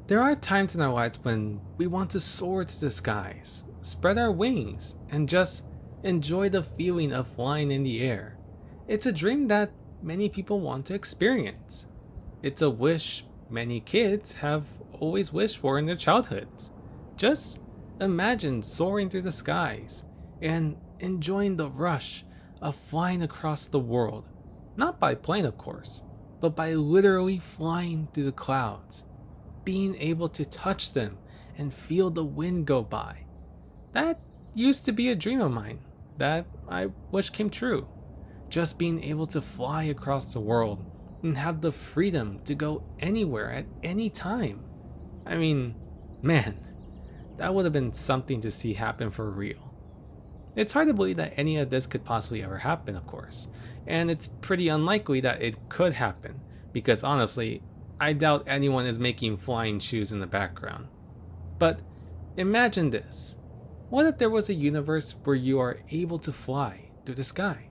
There are times in our lives when we want to soar to the skies, spread our wings, and just enjoy the feeling of flying in the air. It's a dream that many people want to experience. It's a wish many kids have always wished for in their childhoods. Just imagine soaring through the skies and enjoying the rush of flying across the world. Not by plane, of course, but by literally flying through the clouds, being able to touch them and feel the wind go by. That used to be a dream of mine that I wish came true. Just being able to fly across the world and have the freedom to go anywhere at any time. I mean, man, that would have been something to see happen for real. It's hard to believe that any of this could possibly ever happen, of course, and it's pretty unlikely that it could happen, because honestly, I doubt anyone is making flying shoes in the background. But imagine this. What if there was a universe where you are able to fly through the sky?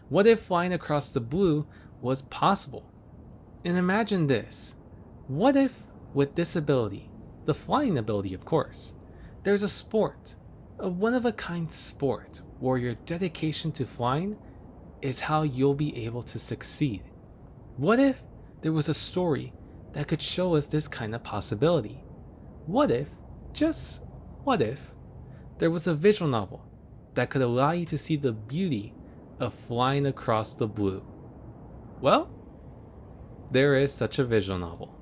What if flying across the blue was possible? And imagine this. What if, with this ability, the flying ability of course, there's a sport, a one-of-a-kind sport where your dedication to flying is how you'll be able to succeed? What if there was a story that could show us this kind of possibility? What if, just what if, there was a visual novel that could allow you to see the beauty of flying across the blue? Well, there is such a visual novel.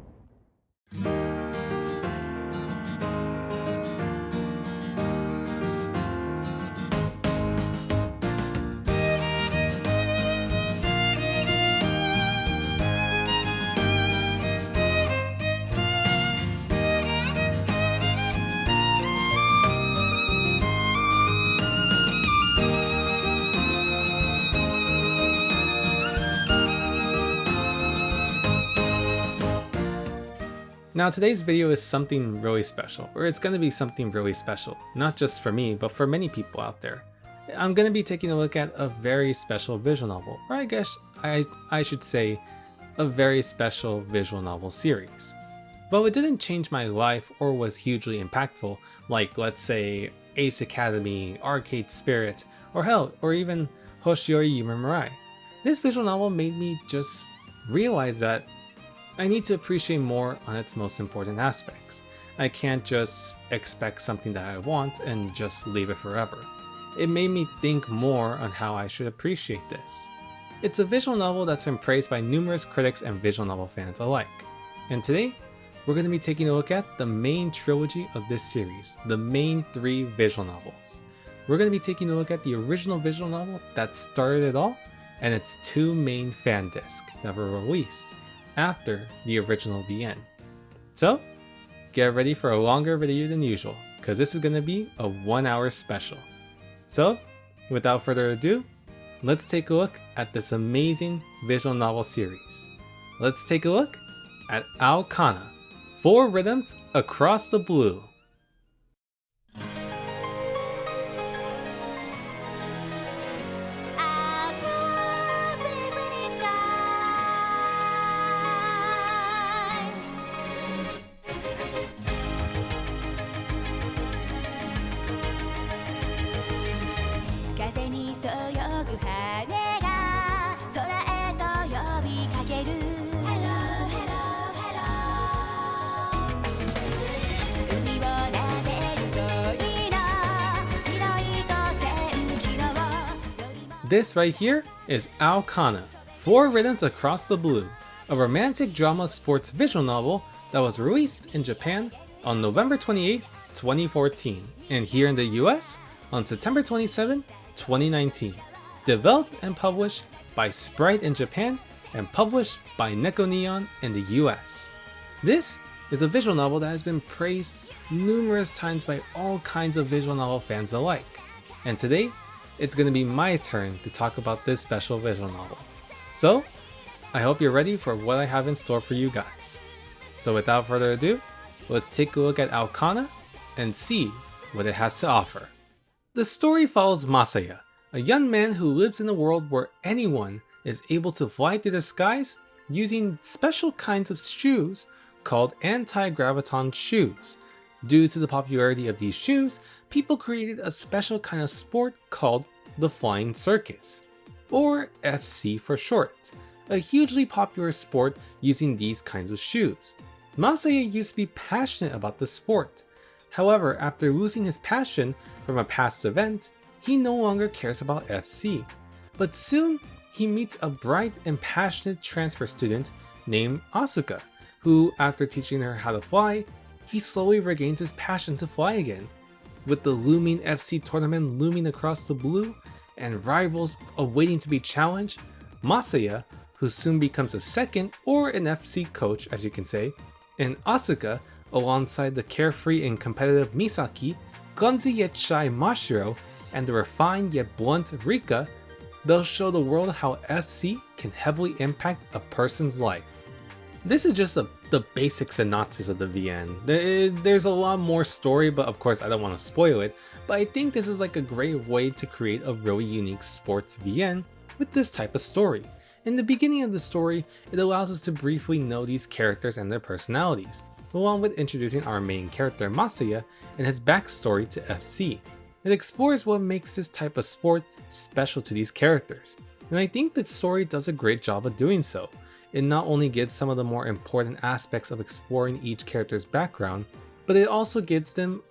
Now today's video is something really special, or it's going to be something really special, not just for me, but for many people out there. I'm going to be taking a look at a very special visual novel, or I guess I should say a very special visual novel series. Though it didn't change my life or was hugely impactful, like let's say Ace Academy, Arcade Spirit, or hell, or even Hoshiori Yume Murai. This visual novel made me just realize that I need to appreciate more on its most important aspects. I can't just expect something that I want and just leave it forever. It made me think more on how I should appreciate this. It's a visual novel that's been praised by numerous critics and visual novel fans alike. And today, we're going to be taking a look at the main trilogy of this series, the main 3 visual novels. We're going to be taking a look at the original visual novel that started it all, and its 2 main fan discs that were released after the original VN. So, get ready for a longer video than usual, because this is going to be a 1-hour special. So, without further ado, let's take a look at this amazing visual novel series. Let's take a look at AOKANA, 4 Rhythms Across the Blue. This right here is AOKANA, 4 Rhythms Across the Blue, a romantic drama sports visual novel that was released in Japan on November 28, 2014, and here in the US on September 27, 2019. Developed and published by Sprite in Japan and published by Neko Neon in the US. This is a visual novel that has been praised numerous times by all kinds of visual novel fans alike, and today it's going to be my turn to talk about this special visual novel. So, I hope you're ready for what I have in store for you guys. So without further ado, let's take a look at AOKANA and see what it has to offer. The story follows Masaya, a young man who lives in a world where anyone is able to fly through the skies using special kinds of shoes called anti-graviton shoes. Due to the popularity of these shoes, people created a special kind of sport called the flying circus, or FC for short, a hugely popular sport using these kinds of shoes. Masaya used to be passionate about the sport. However, after losing his passion from a past event, he no longer cares about FC. But soon, he meets a bright and passionate transfer student named Asuka, who, after teaching her how to fly, he slowly regains his passion to fly again. With the looming FC tournament looming across the blue, and rivals awaiting to be challenged, Masaya, who soon becomes a second or an FC coach as you can say, and Asuka, alongside the carefree and competitive Misaki, clumsy yet shy Mashiro, and the refined yet blunt Rika, they'll show the world how FC can heavily impact a person's life. This is just the basic synopsis of the VN. There's a lot more story, but of course I don't want to spoil it, but I think this is like a great way to create a really unique sports VN with this type of story. In the beginning of the story, it allows us to briefly know these characters and their personalities, along with introducing our main character Masaya and his backstory to FC. It explores what makes this type of sport special to these characters, and I think that story does a great job of doing so. It not only gives some of the more important aspects of exploring each character's background, but it also gives them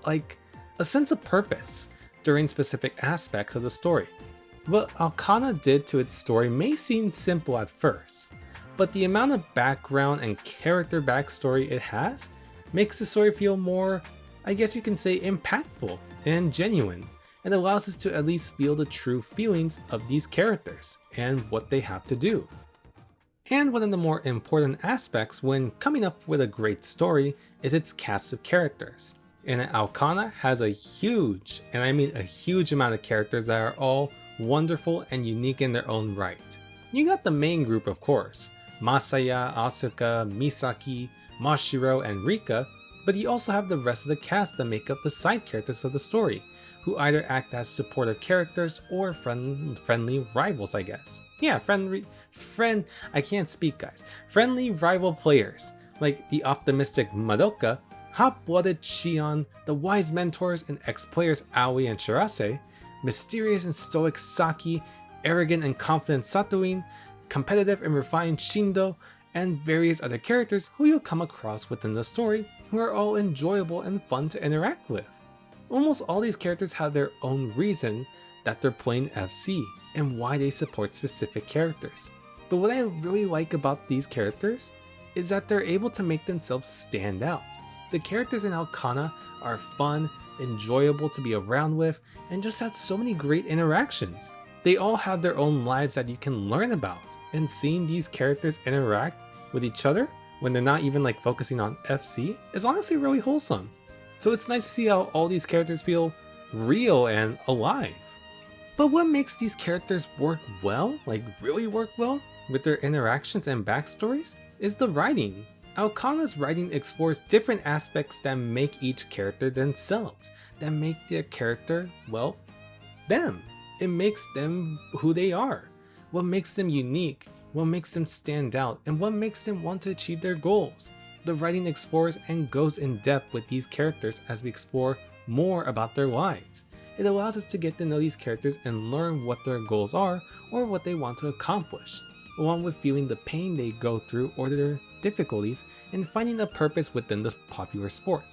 like a sense of purpose during specific aspects of the story. What AOKANA did to its story may seem simple at first, but the amount of background and character backstory it has makes the story feel more, I guess you can say, impactful and genuine, and allows us to at least feel the true feelings of these characters and what they have to do. And one of the more important aspects when coming up with a great story is its cast of characters. And AOKANA has a huge, and I mean a huge amount of characters that are all wonderful and unique in their own right. You got the main group of course, Masaya, Asuka, Misaki, Mashiro, and Rika, but you also have the rest of the cast that make up the side characters of the story, who either act as supportive characters or friendly rivals, I guess. Yeah, I can't speak guys. Friendly rival players, like the optimistic Madoka, hot-blooded Shion, the wise mentors and ex-players Aoi and Shirase, mysterious and stoic Saki, arrogant and confident Satoin, competitive and refined Shindo, and various other characters who you'll come across within the story who are all enjoyable and fun to interact with. Almost all these characters have their own reason that they're playing FC and why they support specific characters. But what I really like about these characters is that they're able to make themselves stand out. The characters in AOKANA are fun, enjoyable to be around with, and just have so many great interactions. They all have their own lives that you can learn about, and seeing these characters interact with each other when they're not even like focusing on FC is honestly really wholesome. So it's nice to see how all these characters feel real and alive. But what makes these characters work well, like really work well, with their interactions and backstories, is the writing. AOKANA's writing explores different aspects that make each character themselves, that make their character, well, them. It makes them who they are, what makes them unique, what makes them stand out, and what makes them want to achieve their goals. The writing explores and goes in depth with these characters as we explore more about their lives. It allows us to get to know these characters and learn what their goals are or what they want to accomplish, along with feeling the pain they go through or their difficulties and finding a purpose within this popular sport.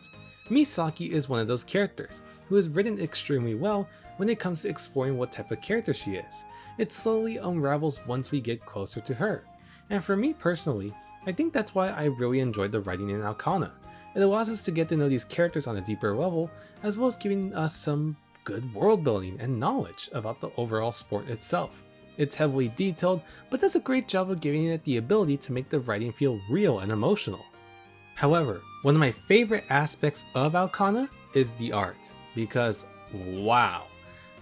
Misaki is one of those characters who is written extremely well when it comes to exploring what type of character she is. It slowly unravels once we get closer to her. And for me personally, I think that's why I really enjoyed the writing in AOKANA. It allows us to get to know these characters on a deeper level, as well as giving us some good world building and knowledge about the overall sport itself. It's heavily detailed, but does a great job of giving it the ability to make the writing feel real and emotional. However, one of my favorite aspects of AOKANA is the art, because wow,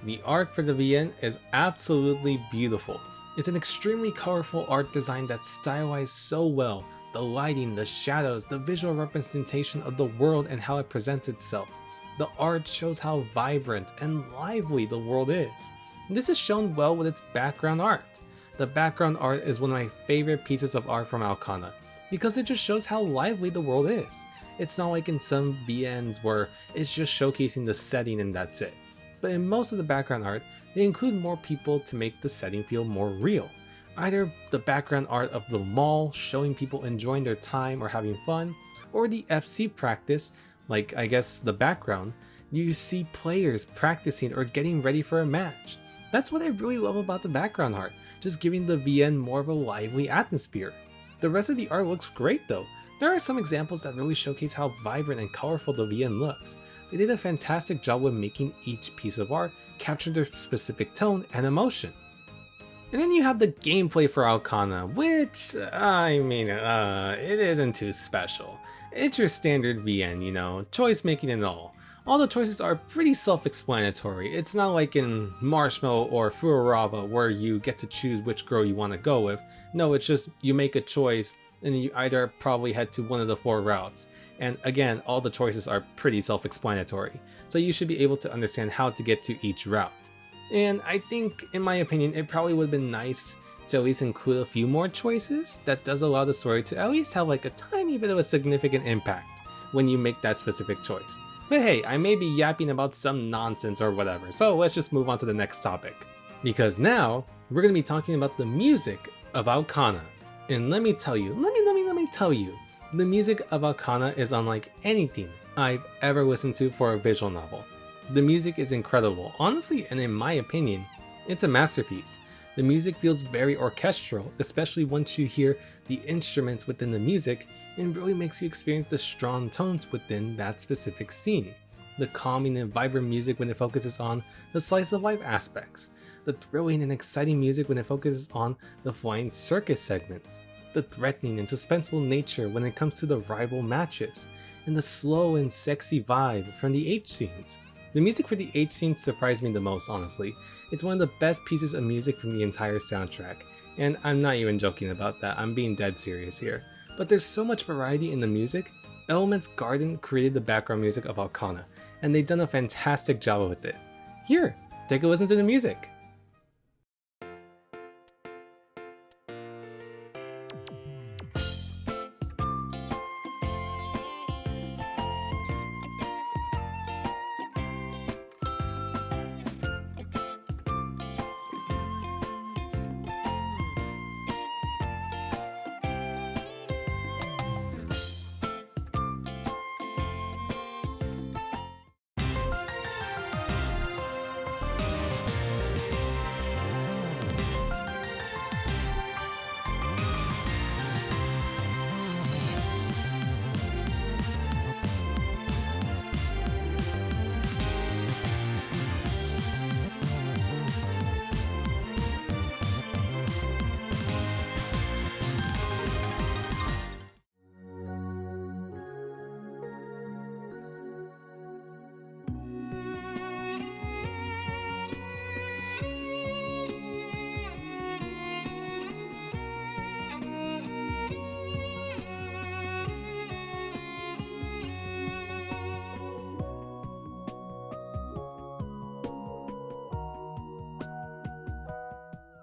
the art for the VN is absolutely beautiful. It's an extremely colorful art design that's stylized so well. The lighting, the shadows, the visual representation of the world and how it presents itself. The art shows how vibrant and lively the world is. This is shown well with its background art. The background art is one of my favorite pieces of art from AOKANA. because it just shows how lively the world is. It's not like in some VNs where it's just showcasing the setting and that's it. But in most of the background art, they include more people to make the setting feel more real. Either the background art of the mall showing people enjoying their time or having fun, or the FC practice, like I guess the background, you see players practicing or getting ready for a match. That's what I really love about the background art, just giving the VN more of a lively atmosphere. The rest of the art looks great though. There are some examples that really showcase how vibrant and colorful the VN looks. They did a fantastic job with making each piece of art capture their specific tone and emotion. And then you have the gameplay for AOKANA, which, it isn't too special. It's your standard VN, you know, choice making and all. All the choices are pretty self-explanatory. It's not like in Marshmallow or Furarava where you get to choose which girl you want to go with. No, it's just you make a choice and you either probably head to one of the 4 routes. And again, all the choices are pretty self-explanatory, so you should be able to understand how to get to each route. And I think, in my opinion, it probably would have been nice to at least include a few more choices that does allow the story to at least have like a tiny bit of a significant impact when you make that specific choice. But hey, I may be yapping about some nonsense or whatever, so let's just move on to the next topic. Because now, we're going to be talking about the music of AOKANA. And let me tell you, the music of AOKANA is unlike anything I've ever listened to for a visual novel. The music is incredible, honestly, and in my opinion, it's a masterpiece. The music feels very orchestral, especially once you hear the instruments within the music, and really makes you experience the strong tones within that specific scene. The calming and vibrant music when it focuses on the slice of life aspects. The thrilling and exciting music when it focuses on the flying circus segments. The threatening and suspenseful nature when it comes to the rival matches. And the slow and sexy vibe from the H scenes. The music for the H scenes surprised me the most, honestly. It's one of the best pieces of music from the entire soundtrack. And I'm not even joking about that, I'm being dead serious here. But there's so much variety in the music. Elements Garden created the background music of AOKANA, and they've done a fantastic job with it. Here, take a listen to the music.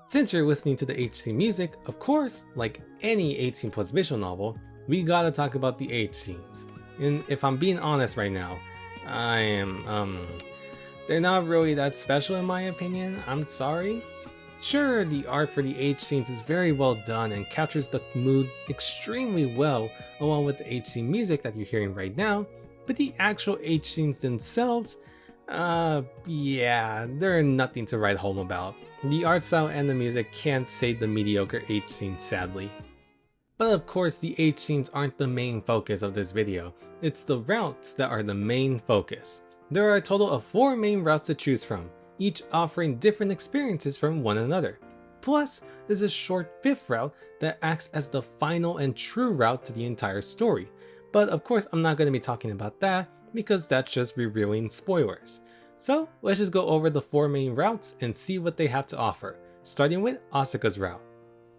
Since you're listening to the HC music, of course, like any 18 plus visual novel, we gotta talk about the H scenes. And if I'm being honest right now, they're not really that special in my opinion, I'm sorry. Sure, the art for the H scenes is very well done and captures the mood extremely well along with the HC music that you're hearing right now, but the actual H scenes themselves, they're nothing to write home about. The art style and the music can't save the mediocre H scenes, sadly. But of course, the H scenes aren't the main focus of this video. It's the routes that are the main focus. There are a total of 4 main routes to choose from, each offering different experiences from one another. Plus, there's a short 5th route that acts as the final and true route to the entire story. But of course, I'm not going to be talking about that because that's just revealing spoilers. So let's just go over the 4 main routes and see what they have to offer, starting with Asuka's route.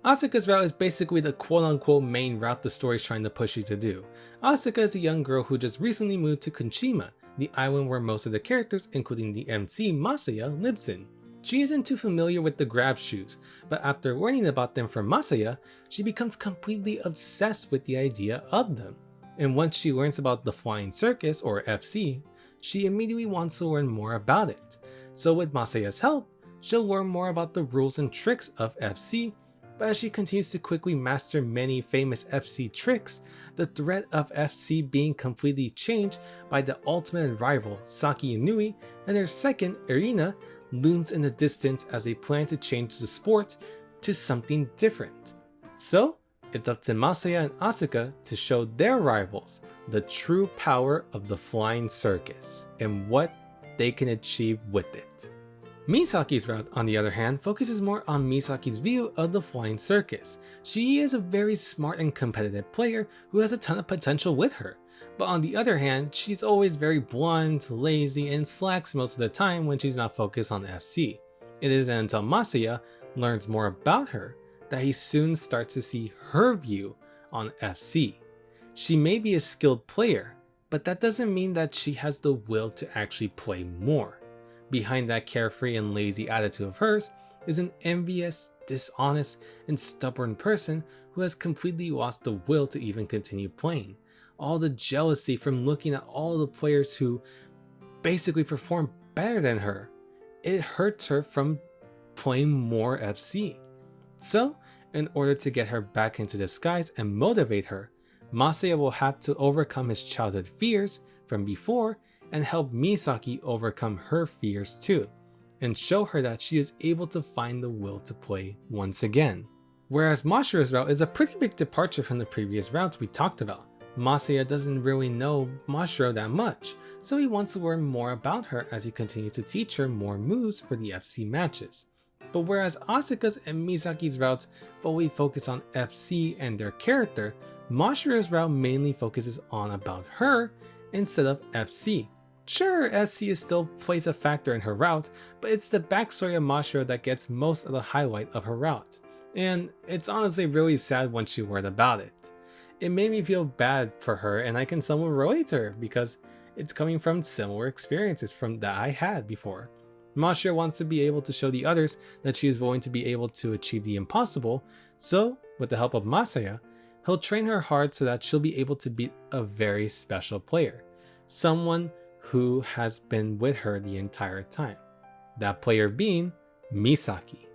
Asuka's route is basically the quote-unquote main route the story is trying to push you to do. Asuka is a young girl who just recently moved to Kunshima, the island where most of the characters, including the MC Masaya, lives in. She isn't too familiar with the grab shoes, but after learning about them from Masaya, she becomes completely obsessed with the idea of them. And once she learns about the flying circus, or FC, she immediately wants to learn more about it. So with Masaya's help, she'll learn more about the rules and tricks of FC, but as she continues to quickly master many famous FC tricks, the threat of FC being completely changed by the ultimate rival Saki Inui and their second, Irina, looms in the distance as they plan to change the sport to something different. So, it's up to Masaya and Asuka to show their rivals the true power of the flying circus and what they can achieve with it. Misaki's route, on the other hand, focuses more on Misaki's view of the flying circus. She is a very smart and competitive player who has a ton of potential with her, but on the other hand, she's always very blunt, lazy, and slacks most of the time when she's not focused on FC. It isn't until Masaya learns more about her that he soon starts to see her view on FC. She may be a skilled player, but that doesn't mean that she has the will to actually play more. Behind that carefree and lazy attitude of hers is an envious, dishonest, and stubborn person who has completely lost the will to even continue playing. All the jealousy from looking at all the players who basically perform better than her, it hurts her from playing more FC. So, in order to get her back into the skies and motivate her, Masaya will have to overcome his childhood fears from before and help Misaki overcome her fears too, and show her that she is able to find the will to play once again. Whereas Mashiro's route is a pretty big departure from the previous routes we talked about. Masaya doesn't really know Mashiro that much, so he wants to learn more about her as he continues to teach her more moves for the FC matches. But whereas Asuka's and Misaki's routes fully focus on FC and their character, Mashiro's route mainly focuses on about her instead of FC. Sure, FC still plays a factor in her route, but it's the backstory of Mashiro that gets most of the highlight of her route. And it's honestly really sad when she learned about it. It made me feel bad for her, and I can somewhat relate to her because it's coming from similar experiences from that I had before. Mashiro wants to be able to show the others that she is willing to be able to achieve the impossible, so with the help of Masaya, he'll train her hard so that she'll be able to beat a very special player. Someone who has been with her the entire time. That player being Misaki.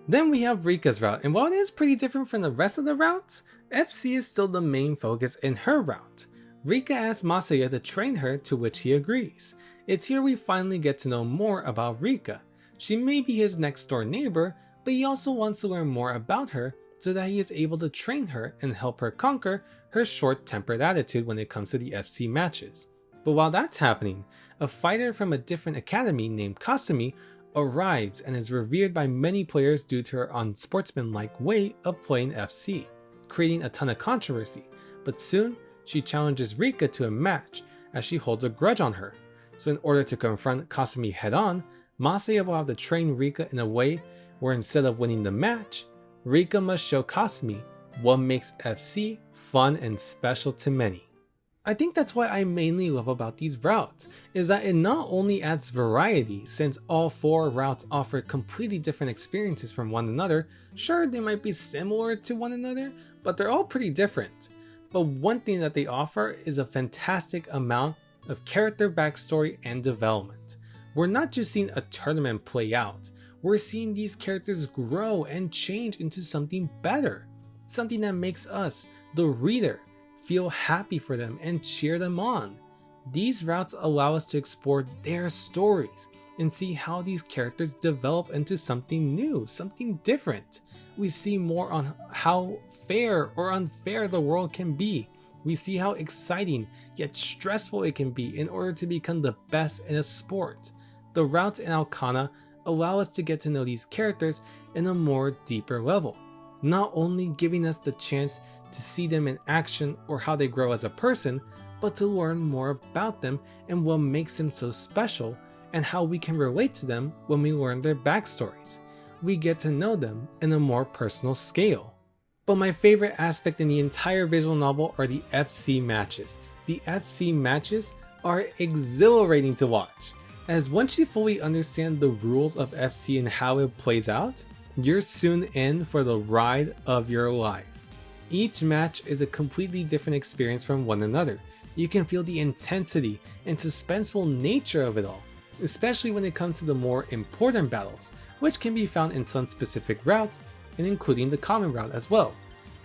Then we have Rika's route, and while it is pretty different from the rest of the routes, FC is still the main focus in her route. Rika asks Masaya to train her, to which he agrees. It's here we finally get to know more about Rika. She may be his next door neighbor, but he also wants to learn more about her so that he is able to train her and help her conquer her short-tempered attitude when it comes to the FC matches. But while that's happening, a fighter from a different academy named Kasumi arrives and is revered by many players due to her unsportsmanlike way of playing FC, creating a ton of controversy, but soon she challenges Rika to a match as she holds a grudge on her. So in order to confront Kasumi head-on, Masaya will have to train Rika in a way where instead of winning the match, Rika must show Kasumi what makes FC fun and special to many. I think that's what I mainly love about these routes, is that it not only adds variety, since all four routes offer completely different experiences from one another. Sure, they might be similar to one another, but they're all pretty different. But one thing that they offer is a fantastic amount of character backstory and development. We're not just seeing a tournament play out, we're seeing these characters grow and change into something better. Something that makes us, the reader, feel happy for them and cheer them on. These routes allow us to explore their stories and see how these characters develop into something new, something different. We see more on how fair or unfair the world can be. We see how exciting yet stressful it can be in order to become the best in a sport. The routes in AOKANA allow us to get to know these characters in a more deeper level, not only giving us the chance to see them in action or how they grow as a person, but to learn more about them and what makes them so special and how we can relate to them when we learn their backstories. We get to know them in a more personal scale. But my favorite aspect in the entire visual novel are the FC matches. The FC matches are exhilarating to watch. as once you fully understand the rules of FC and how it plays out, you're soon in for the ride of your life. Each match is a completely different experience from one another. You can feel the intensity and suspenseful nature of it all, especially when it comes to the more important battles, which can be found in some specific routes, and including the common route as well.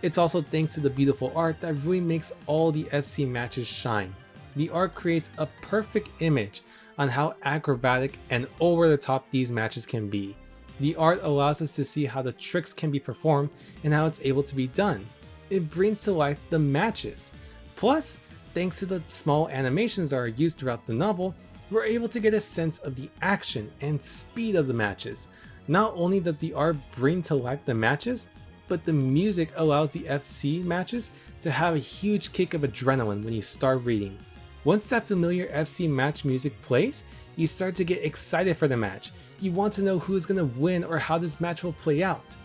It's also thanks to the beautiful art that really makes all the FC matches shine. The art creates a perfect image on how acrobatic and over the top these matches can be. The art allows us to see how the tricks can be performed and how it's able to be done. It brings to life the matches. Plus, thanks to the small animations that are used throughout the novel, we're able to get a sense of the action and speed of the matches. Not only does the art bring to life the matches, but the music allows the FC matches to have a huge kick of adrenaline when you start reading. Once that familiar FC match music plays, you start to get excited for the match. You want to know who's going to win or how this match will play out.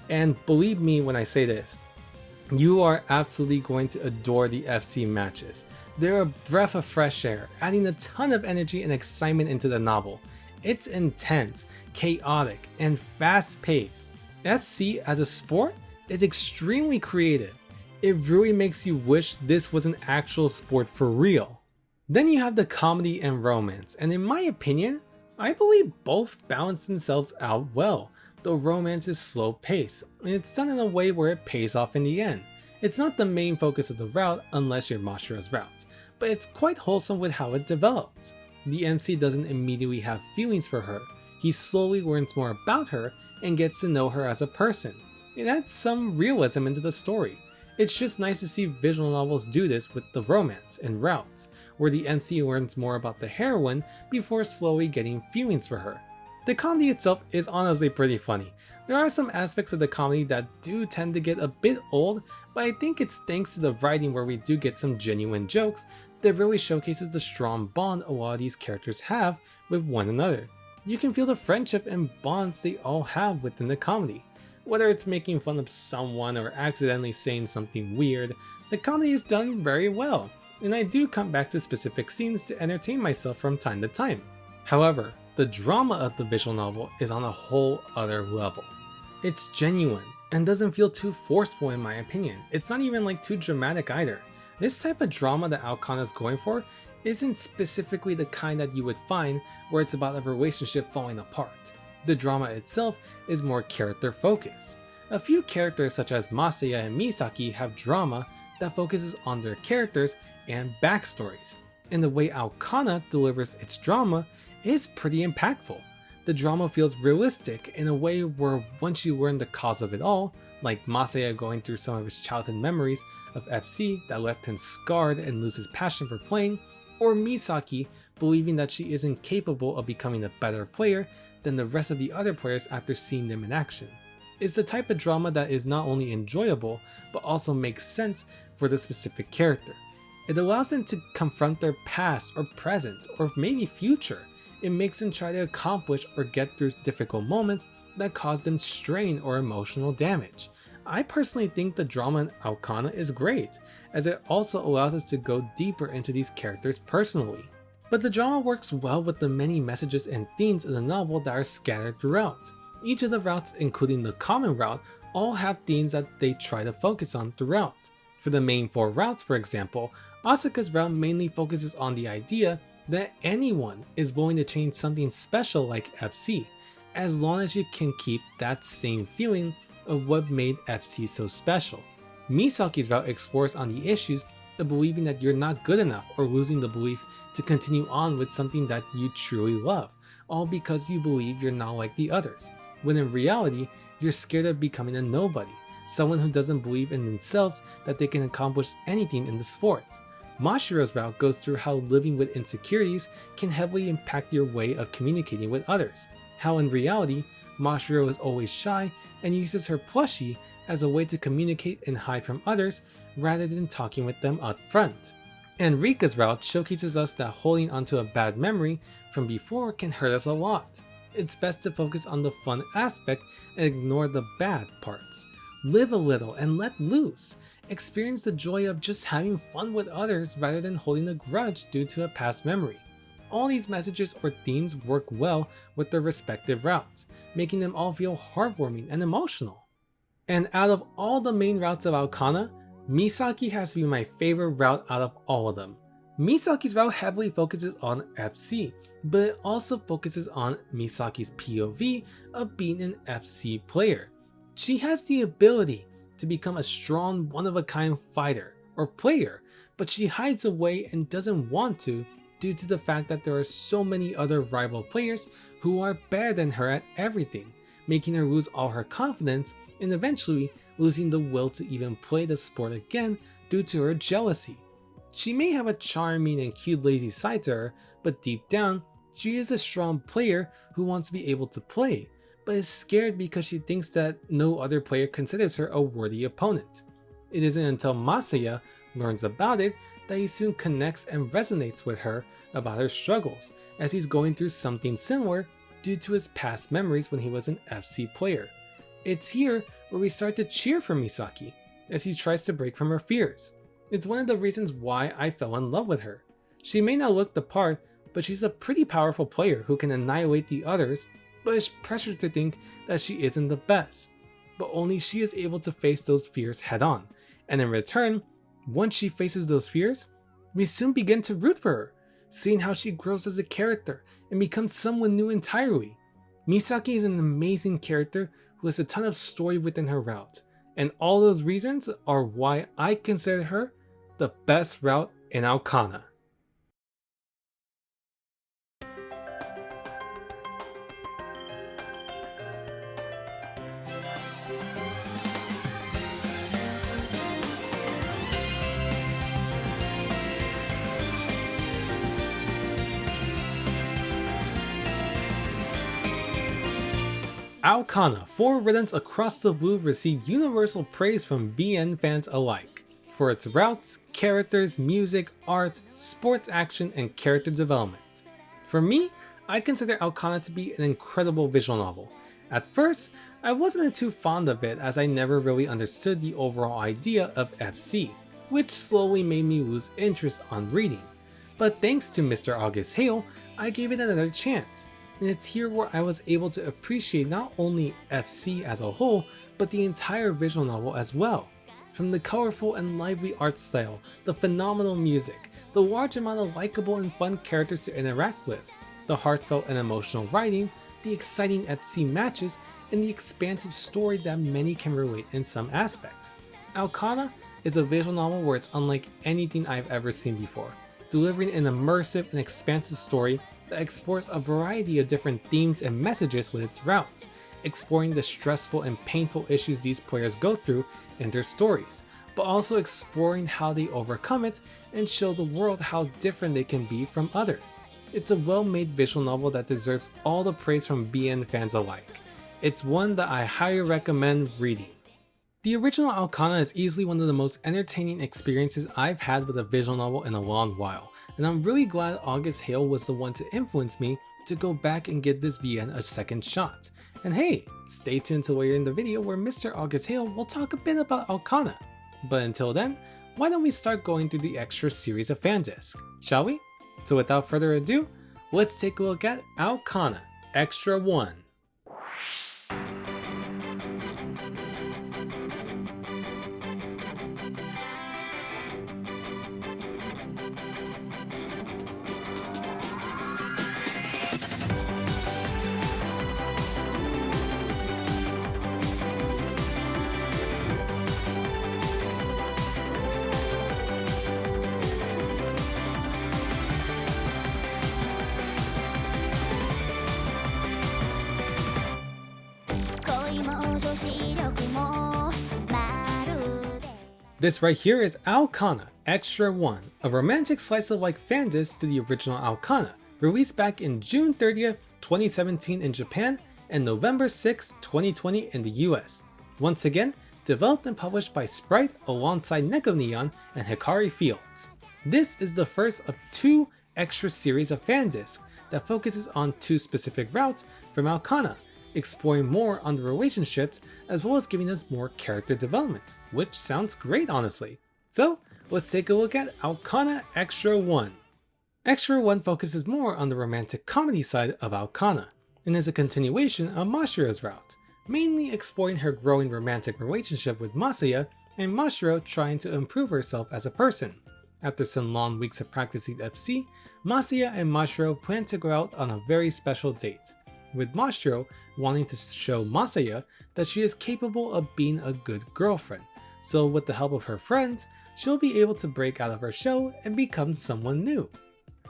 And believe me when I say this, you are absolutely going to adore the FC matches. They're a breath of fresh air, adding a ton of energy and excitement into the novel. It's intense, chaotic, and fast-paced. FC as a sport is extremely creative. It really makes you wish this was an actual sport for real. Then you have the comedy and romance, and in my opinion, I believe both balance themselves out well. The romance is slow-paced, and it's done in a way where it pays off in the end. It's not the main focus of the route unless you're Mashiro's route, but it's quite wholesome with how it develops. The MC doesn't immediately have feelings for her. He slowly learns more about her and gets to know her as a person. It adds some realism into the story. It's just nice to see visual novels do this with the romance and routes, where the MC learns more about the heroine before slowly getting feelings for her. The comedy itself is honestly pretty funny. There are some aspects of the comedy that do tend to get a bit old, but I think it's thanks to the writing where we do get some genuine jokes that really showcases the strong bond a lot of these characters have with one another. You can feel the friendship and bonds they all have within the comedy. Whether it's making fun of someone or accidentally saying something weird, the comedy is done very well, and I do come back to specific scenes to entertain myself from time to time. However, the drama of the visual novel is on a whole other level. It's genuine and doesn't feel too forceful in my opinion. It's not even like too dramatic either. This type of drama that AOKANA is going for isn't specifically the kind that you would find where it's about a relationship falling apart. The drama itself is more character focused. A few characters such as Masaya and Misaki have drama that focuses on their characters and backstories, and the way AOKANA delivers its drama is pretty impactful. The drama feels realistic in a way where once you learn the cause of it all, like Masaya going through some of his childhood memories of FC that left him scarred and loses passion for playing, or Misaki believing that she isn't capable of becoming a better player than the rest of the other players after seeing them in action. It's the type of drama that is not only enjoyable, but also makes sense for the specific character. It allows them to confront their past or present or maybe future. It makes them try to accomplish or get through difficult moments that cause them strain or emotional damage. I personally think the drama in AOKANA is great, as it also allows us to go deeper into these characters personally. But the drama works well with the many messages and themes in the novel that are scattered throughout. Each of the routes, including the common route, all have themes that they try to focus on throughout. For the main 4 routes, for example, Asuka's route mainly focuses on the idea that anyone is willing to change something special like FC, as long as you can keep that same feeling of what made FC so special. Misaki's route explores on the issues of believing that you're not good enough or losing the belief to continue on with something that you truly love, all because you believe you're not like the others, when in reality, you're scared of becoming a nobody, someone who doesn't believe in themselves that they can accomplish anything in the sport. Mashiro's route goes through how living with insecurities can heavily impact your way of communicating with others, how in reality, Mashiro is always shy and uses her plushie as a way to communicate and hide from others rather than talking with them up front. And Rika's route showcases us that holding onto a bad memory from before can hurt us a lot. It's best to focus on the fun aspect and ignore the bad parts. Live a little and let loose. Experience the joy of just having fun with others rather than holding a grudge due to a past memory. all these messages or themes work well with their respective routes, making them all feel heartwarming and emotional. And out of all the main routes of AOKANA, Misaki has to be my favorite route out of all of them. Misaki's route heavily focuses on FC, but it also focuses on Misaki's POV of being an FC player. She has the ability to become a strong, one-of-a-kind fighter or player, but she hides away and doesn't want to due to the fact that there are so many other rival players who are better than her at everything, making her lose all her confidence and eventually losing the will to even play the sport again due to her jealousy. She may have a charming and cute lazy side to her, but deep down, she is a strong player who wants to be able to play, but is scared because she thinks that no other player considers her a worthy opponent. It isn't until Masaya learns about it that he soon connects and resonates with her about her struggles, as he's going through something similar due to his past memories when he was an FC player. It's here where we start to cheer for Misaki, as she tries to break from her fears. It's one of the reasons why I fell in love with her. She may not look the part, but she's a pretty powerful player who can annihilate the others, but is pressured to think that she isn't the best. But only she is able to face those fears head on, and in return, once she faces those fears, we soon begin to root for her, seeing how she grows as a character and becomes someone new entirely. Misaki is an amazing character who has a ton of story within her route, and all those reasons are why I consider her the best route in AOKANA. AOKANA 4 Rhythms Across the Blue received universal praise from VN fans alike for its routes, characters, music, art, sports action, and character development. For me, I consider AOKANA to be an incredible visual novel. At first, I wasn't too fond of it as I never really understood the overall idea of FC, which slowly made me lose interest on reading. But thanks to Mr. AugustHail, I gave it another chance. And it's here where I was able to appreciate not only FC as a whole, but the entire visual novel as well. From the colorful and lively art style, the phenomenal music, the large amount of likable and fun characters to interact with, the heartfelt and emotional writing, the exciting FC matches, and the expansive story that many can relate in some aspects. AOKANA is a visual novel where it's unlike anything I've ever seen before, delivering an immersive and expansive story that explores a variety of different themes and messages with its routes, exploring the stressful and painful issues these players go through in their stories, but also exploring how they overcome it and show the world how different they can be from others. It's a well-made visual novel that deserves all the praise from BN fans alike. It's one that I highly recommend reading. The original AOKANA is easily one of the most entertaining experiences I've had with a visual novel in a long while, and I'm really glad AugustHail was the one to influence me to go back and give this VN a second shot. And hey, stay tuned till later in the video where Mr. AugustHail will talk a bit about AOKANA. But until then, why don't we start going through the extra series of fan discs, shall we? So without further ado, let's take a look at AOKANA Extra 1. This right here is AOKANA Extra 1, a romantic slice-of-life fan disc to the original AOKANA, released back in June 30th, 2017 in Japan and November 6th, 2020 in the US. Once again, developed and published by Sprite alongside Neko Neon and Hikari Fields. This is the first of two extra series of fan discs that focuses on two specific routes from AOKANA, exploring more on the relationships as well as giving us more character development, which sounds great honestly. So let's take a look at AOKANA Extra 1. Extra 1 focuses more on the romantic comedy side of AOKANA, and is a continuation of Mashiro's route, mainly exploring her growing romantic relationship with Masaya and Mashiro trying to improve herself as a person. After some long weeks of practicing FC, Masaya and Mashiro plan to go out on a very special date, with Mashiro wanting to show Masaya that she is capable of being a good girlfriend, so with the help of her friends, she'll be able to break out of her shell and become someone new.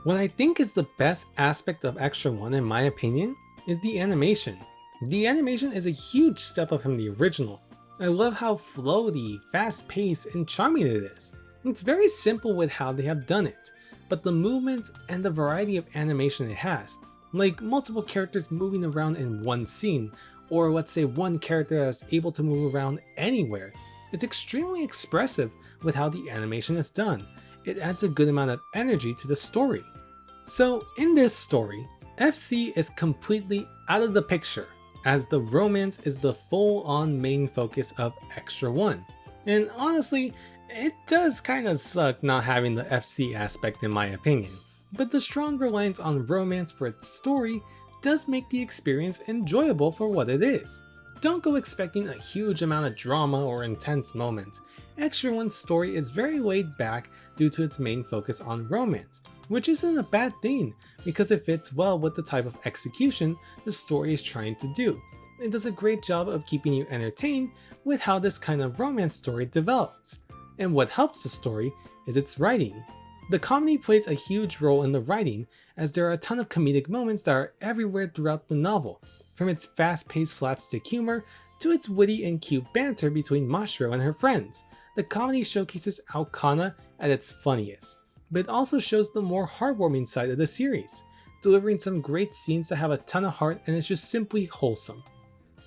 What I think is the best aspect of Extra 1 in my opinion is the animation. The animation is a huge step up from the original. I love how floaty, fast-paced, and charming it is. It's very simple with how they have done it, but the movements and the variety of animation it has, like multiple characters moving around in one scene, or let's say one character that's able to move around anywhere, it's extremely expressive with how the animation is done. It adds a good amount of energy to the story. So in this story, FC is completely out of the picture, as the romance is the full-on main focus of Extra 1. And honestly, it does kinda suck not having the FC aspect in my opinion, but the strong reliance on romance for its story does make the experience enjoyable for what it is. Don't go expecting a huge amount of drama or intense moments. Extra 1's story is very laid back due to its main focus on romance, which isn't a bad thing because it fits well with the type of execution the story is trying to do. It does a great job of keeping you entertained with how this kind of romance story develops. And what helps the story is its writing. The comedy plays a huge role in the writing, as there are a ton of comedic moments that are everywhere throughout the novel, from its fast-paced slapstick humor to its witty and cute banter between Mashiro and her friends. The comedy showcases AOKANA at its funniest, but it also shows the more heartwarming side of the series, delivering some great scenes that have a ton of heart and is just simply wholesome.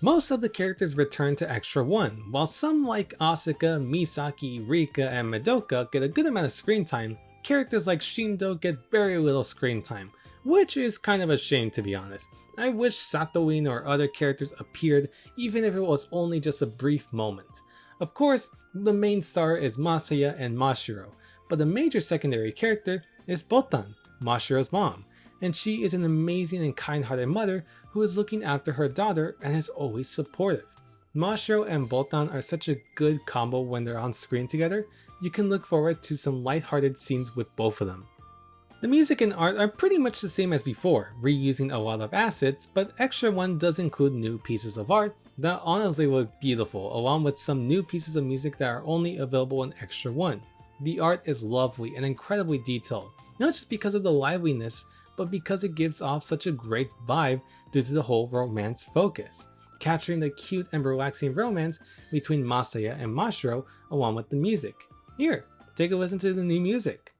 Most of the characters return to Extra 1, while some like Asuka, Misaki, Rika, and Madoka get a good amount of screen time. Characters like Shindo get very little screen time, which is kind of a shame to be honest. I wish Satoin or other characters appeared even if it was only just a brief moment. Of course, the main star is Masaya and Mashiro, but the major secondary character is Botan, Mashiro's mom, and she is an amazing and kind-hearted mother who is looking after her daughter and is always supportive. Mashiro and Botan are such a good combo when they're on screen together. You can look forward to some lighthearted scenes with both of them. The music and art are pretty much the same as before, reusing a lot of assets, but Extra 1 does include new pieces of art that honestly look beautiful, along with some new pieces of music that are only available in Extra 1. The art is lovely and incredibly detailed, not just because of the liveliness, but because it gives off such a great vibe due to the whole romance focus, capturing the cute and relaxing romance between Masaya and Mashiro along with the music. Here, take a listen to the new music.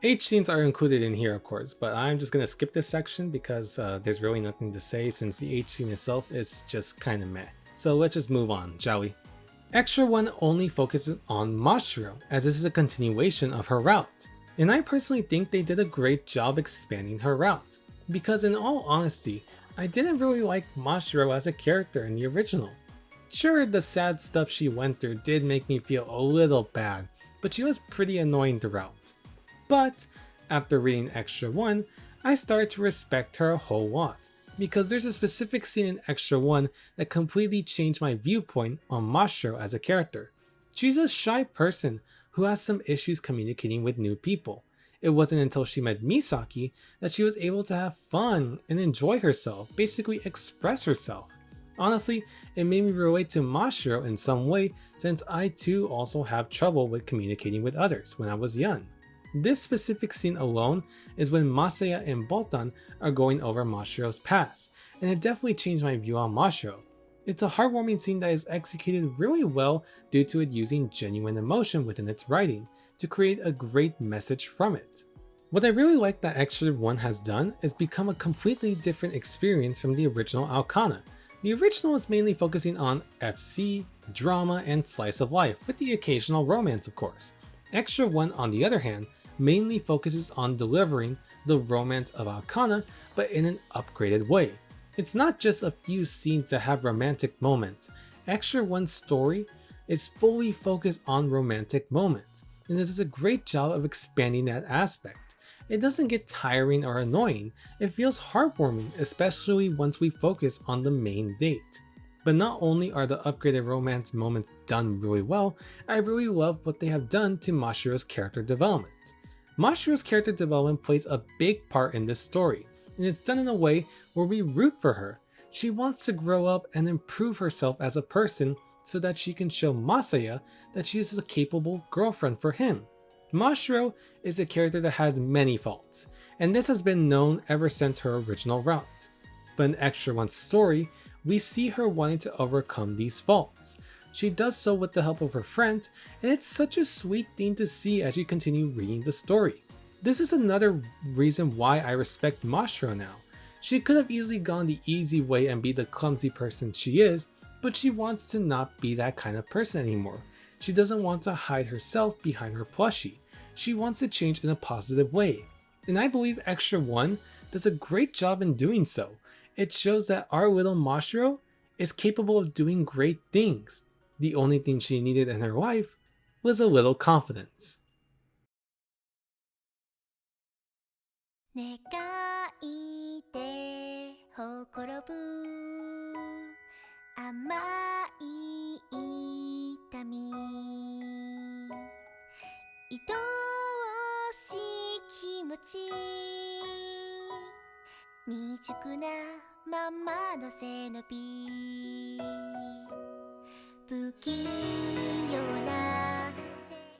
H scenes are included in here of course, but I'm just gonna skip this section because there's really nothing to say since the H scene itself is just kinda meh. So let's just move on, shall we? Extra 1 only focuses on Mashiro, as this is a continuation of her route. And I personally think they did a great job expanding her route, because in all honesty, I didn't really like Mashiro as a character in the original. Sure, the sad stuff she went through did make me feel a little bad, but she was pretty annoying throughout. But after reading Extra 1, I started to respect her a whole lot, because there's a specific scene in Extra 1 that completely changed my viewpoint on Mashiro as a character. She's a shy person who has some issues communicating with new people. It wasn't until she met Misaki that she was able to have fun and enjoy herself, basically express herself. Honestly, it made me relate to Mashiro in some way, since I too also have trouble with communicating with others when I was young. This specific scene alone is when Masaya and Botan are going over Mashiro's past, and it definitely changed my view on Mashiro. It's a heartwarming scene that is executed really well due to it using genuine emotion within its writing to create a great message from it. What I really like that Extra 1 has done is become a completely different experience from the original AOKANA. The original is mainly focusing on FC, drama, and slice of life, with the occasional romance of course. Extra 1 on the other hand mainly focuses on delivering the romance of AOKANA, but in an upgraded way. It's not just a few scenes that have romantic moments. Extra 1's story is fully focused on romantic moments, and this is a great job of expanding that aspect. It doesn't get tiring or annoying, it feels heartwarming, especially once we focus on the main date. But not only are the upgraded romance moments done really well, I really love what they have done to Mashiro's character development. Mashiro's character development plays a big part in this story, and it's done in a way where we root for her. She wants to grow up and improve herself as a person so that she can show Masaya that she is a capable girlfriend for him. Mashiro is a character that has many faults, and this has been known ever since her original route. But in Extra 1's story, we see her wanting to overcome these faults. She does so with the help of her friends, and it's such a sweet thing to see as you continue reading the story. This is another reason why I respect Mashiro now. She could have easily gone the easy way and be the clumsy person she is, but she wants to not be that kind of person anymore. She doesn't want to hide herself behind her plushie. She wants to change in a positive way. And I believe Extra 1 does a great job in doing so. It shows that our little Mashiro is capable of doing great things. The only thing she needed in her life was a little confidence. 願いてほころぶ甘い痛み愛おしい気持ち未熟なままの背伸び不器用な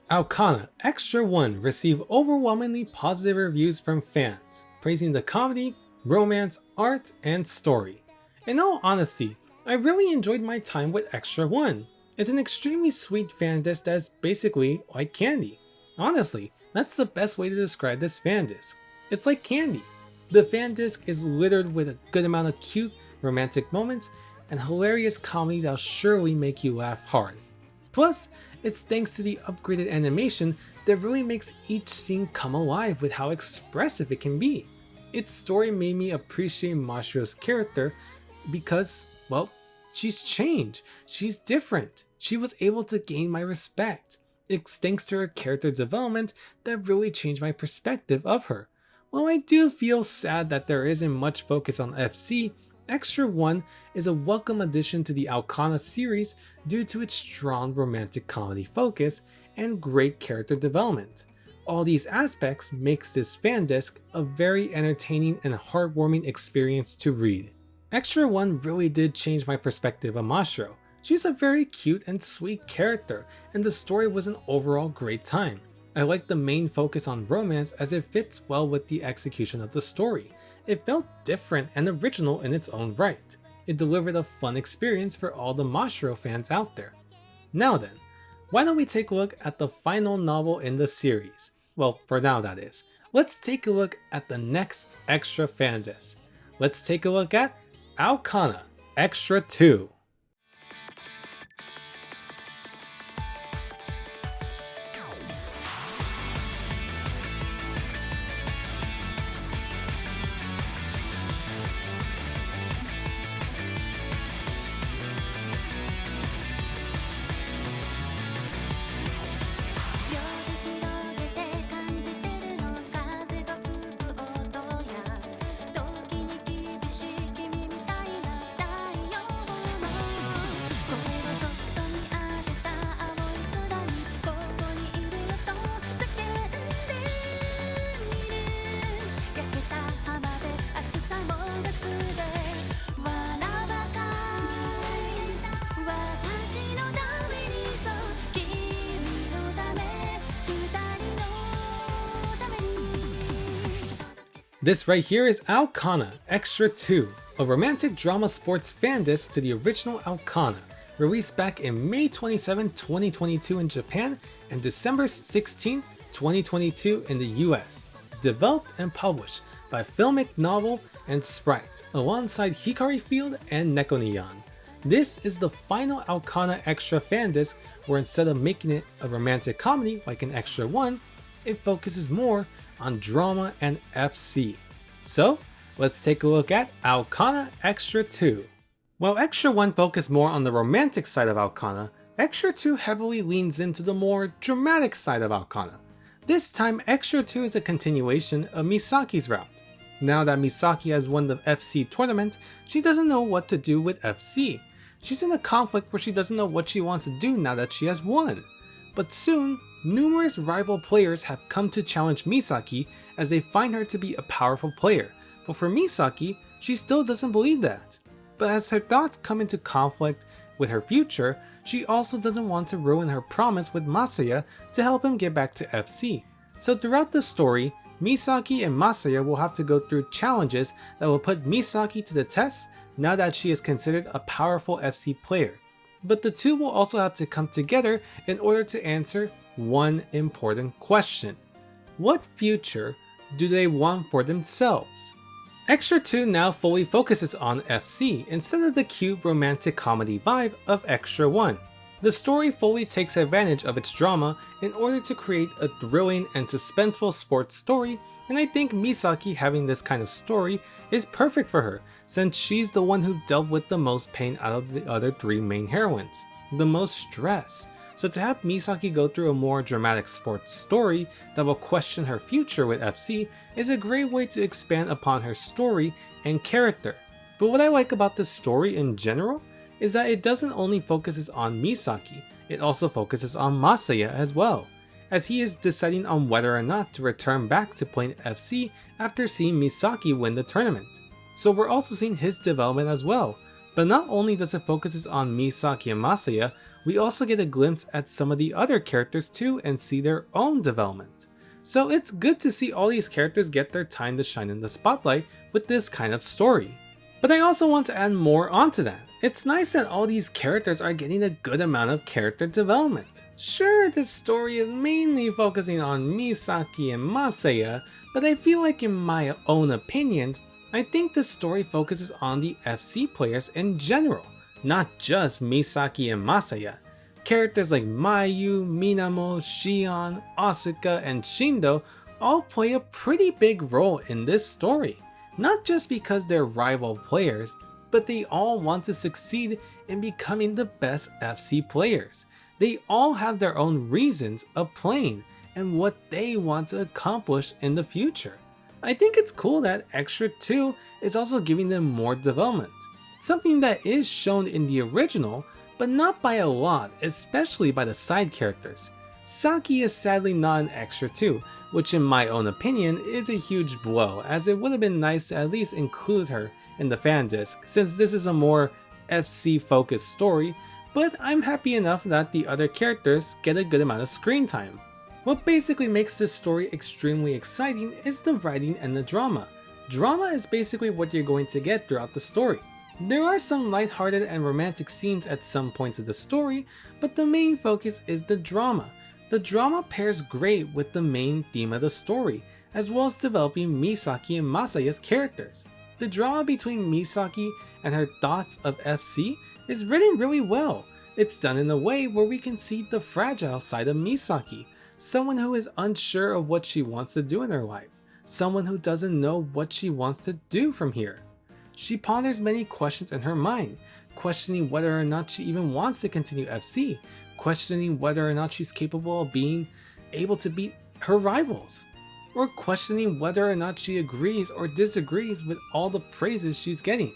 AOKANA Extra 1 received overwhelmingly positive reviews from fans, praising the comedy, romance, art, and story. In all honesty, I really enjoyed my time with Extra 1. It's an extremely sweet fan disc that is basically like candy. Honestly, that's the best way to describe this fan disc. It's like candy. The fan disc is littered with a good amount of cute, romantic moments and hilarious comedy that'll surely make you laugh hard. Plus, it's thanks to the upgraded animation that really makes each scene come alive with how expressive it can be. Its story made me appreciate Mashiro's character because, well, she's changed, she's different, she was able to gain my respect. It's thanks to her character development that really changed my perspective of her. While I do feel sad that there isn't much focus on FC, Extra 1 is a welcome addition to the AOKANA series due to its strong romantic comedy focus and great character development. All these aspects makes this fan disc a very entertaining and heartwarming experience to read. Extra 1 really did change my perspective of Mashiro. She's a very cute and sweet character, and the story was an overall great time. I like the main focus on romance as it fits well with the execution of the story. It felt different and original in its own right. It delivered a fun experience for all the Mashiro fans out there. Now then, why don't we take a look at the final novel in the series? Well, for now that is. Let's take a look at the next Extra fan disc. Let's take a look at AOKANA Extra 2. This right here is AOKANA Extra 2, a romantic drama sports fandis to the original AOKANA, released back in May 27, 2022 in Japan and December 16, 2022 in the US. Developed and published by Filmic Novel and Sprite, alongside Hikari Field and Nekoniyan. This is the final AOKANA Extra fandis where instead of making it a romantic comedy like an Extra 1, it focuses more on drama and FC. So, let's take a look at AOKANA Extra 2. While Extra 1 focused more on the romantic side of AOKANA, Extra 2 heavily leans into the more dramatic side of AOKANA. This time, Extra 2 is a continuation of Misaki's route. Now that Misaki has won the FC tournament, she doesn't know what to do with FC. She's in a conflict where she doesn't know what she wants to do now that she has won. But soon, numerous rival players have come to challenge Misaki as they find her to be a powerful player. But for Misaki, she still doesn't believe that. But as her thoughts come into conflict with her future, she also doesn't want to ruin her promise with Masaya to help him get back to FC. So throughout the story, Misaki and Masaya will have to go through challenges that will put Misaki to the test now that she is considered a powerful FC player. But the two will also have to come together in order to answer one important question. What future do they want for themselves? Extra 2 now fully focuses on FC instead of the cute romantic comedy vibe of Extra 1. The story fully takes advantage of its drama in order to create a thrilling and suspenseful sports story, and I think Misaki having this kind of story is perfect for her since she's the one who dealt with the most pain out of the other three main heroines, the most stress. So to have Misaki go through a more dramatic sports story that will question her future with FC is a great way to expand upon her story and character. But what I like about this story in general is that it doesn't only focuses on Misaki, it also focuses on Masaya as well, as he is deciding on whether or not to return back to playing FC after seeing Misaki win the tournament. So we're also seeing his development as well. But not only does it focus on Misaki and Masaya, we also get a glimpse at some of the other characters too and see their own development. So it's good to see all these characters get their time to shine in the spotlight with this kind of story. But I also want to add more onto that. It's nice that all these characters are getting a good amount of character development. Sure, this story is mainly focusing on Misaki and Masaya, but I feel like in my own opinions, I think this story focuses on the FC players in general, not just Misaki and Masaya. Characters like Mayu, Minamo, Shion, Asuka, and Shindo all play a pretty big role in this story. Not just because they're rival players, but they all want to succeed in becoming the best FC players. They all have their own reasons of playing and what they want to accomplish in the future. I think it's cool that Extra 2 is also giving them more development. Something that is shown in the original, but not by a lot, especially by the side characters. Saki is sadly not an Extra 2, which in my own opinion is a huge blow, as it would have been nice to at least include her in the fan disc, since this is a more FC focused story, but I'm happy enough that the other characters get a good amount of screen time. What basically makes this story extremely exciting is the writing and the drama. Drama is basically what you're going to get throughout the story. There are some lighthearted and romantic scenes at some points of the story, but the main focus is the drama. The drama pairs great with the main theme of the story, as well as developing Misaki and Masaya's characters. The drama between Misaki and her thoughts of FC is written really well. It's done in a way where we can see the fragile side of Misaki, someone who is unsure of what she wants to do in her life, someone who doesn't know what she wants to do from here. She ponders many questions in her mind, questioning whether or not she even wants to continue FC, questioning whether or not she's capable of being able to beat her rivals, or questioning whether or not she agrees or disagrees with all the praises she's getting.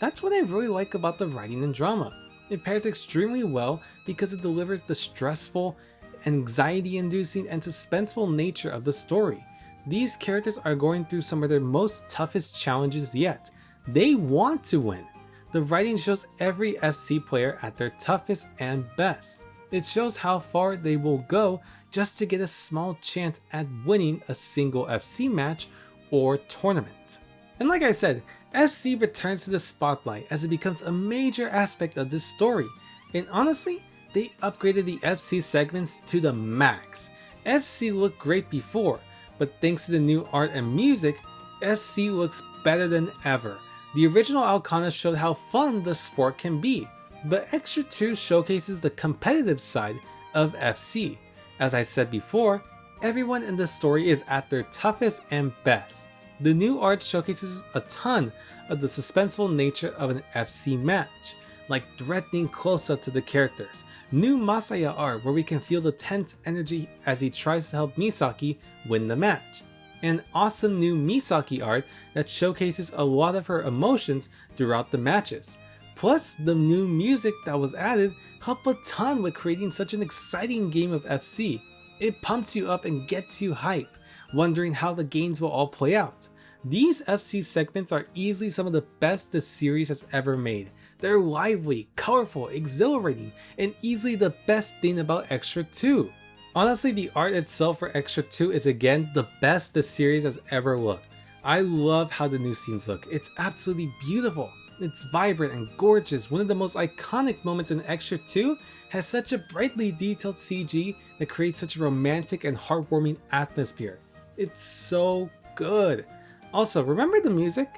That's what I really like about the writing and drama. It pairs extremely well because it delivers the stressful, anxiety-inducing, and suspenseful nature of the story. These characters are going through some of their most toughest challenges yet. They want to win. The writing shows every FC player at their toughest and best. It shows how far they will go just to get a small chance at winning a single FC match or tournament. And like I said, FC returns to the spotlight as it becomes a major aspect of this story, and honestly, they upgraded the FC segments to the max. FC looked great before, but thanks to the new art and music, FC looks better than ever. The original AOKANA showed how fun the sport can be, but Extra 2 showcases the competitive side of FC. As I said before, everyone in the story is at their toughest and best. The new art showcases a ton of the suspenseful nature of an FC match, like threatening close-up to the characters, new Masaya art where we can feel the tense energy as he tries to help Misaki win the match, and awesome new Misaki art that showcases a lot of her emotions throughout the matches. Plus, the new music that was added helped a ton with creating such an exciting game of FC. It pumps you up and gets you hype, wondering how the games will all play out. These FC segments are easily some of the best the series has ever made. They're lively, colorful, exhilarating, and easily the best thing about Extra 2. Honestly, the art itself for Extra 2 is again the best the series has ever looked. I love how the new scenes look. It's absolutely beautiful. It's vibrant and gorgeous. One of the most iconic moments in Extra 2 has such a brightly detailed CG that creates such a romantic and heartwarming atmosphere. It's so good. Also, remember the music?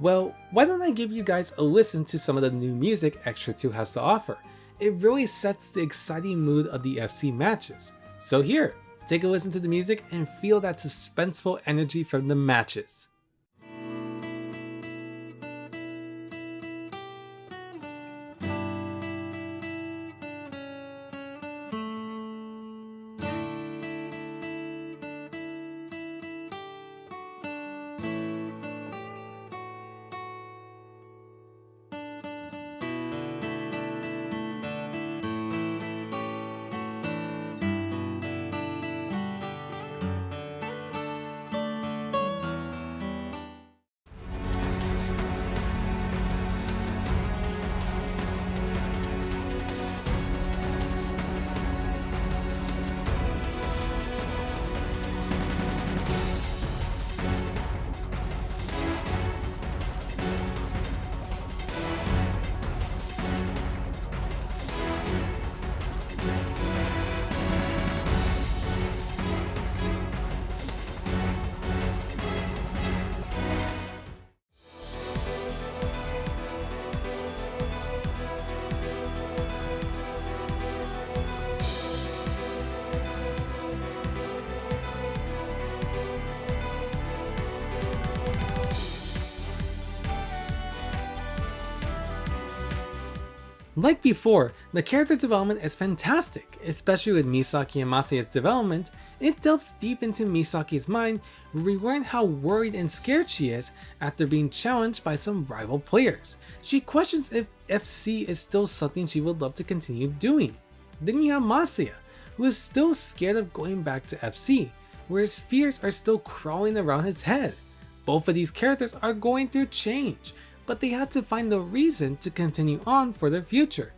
Well, why don't I give you guys a listen to some of the new music Extra 2 has to offer. It really sets the exciting mood of the FC matches. So here, take a listen to the music and feel that suspenseful energy from the matches. Like before, the character development is fantastic, especially with Misaki and Masaya's development. It delves deep into Misaki's mind, where we learn how worried and scared she is after being challenged by some rival players. She questions if FC is still something she would love to continue doing. Then you have Masaya, who is still scared of going back to FC, where his fears are still crawling around his head. Both of these characters are going through change, but they had to find the reason to continue on for their future.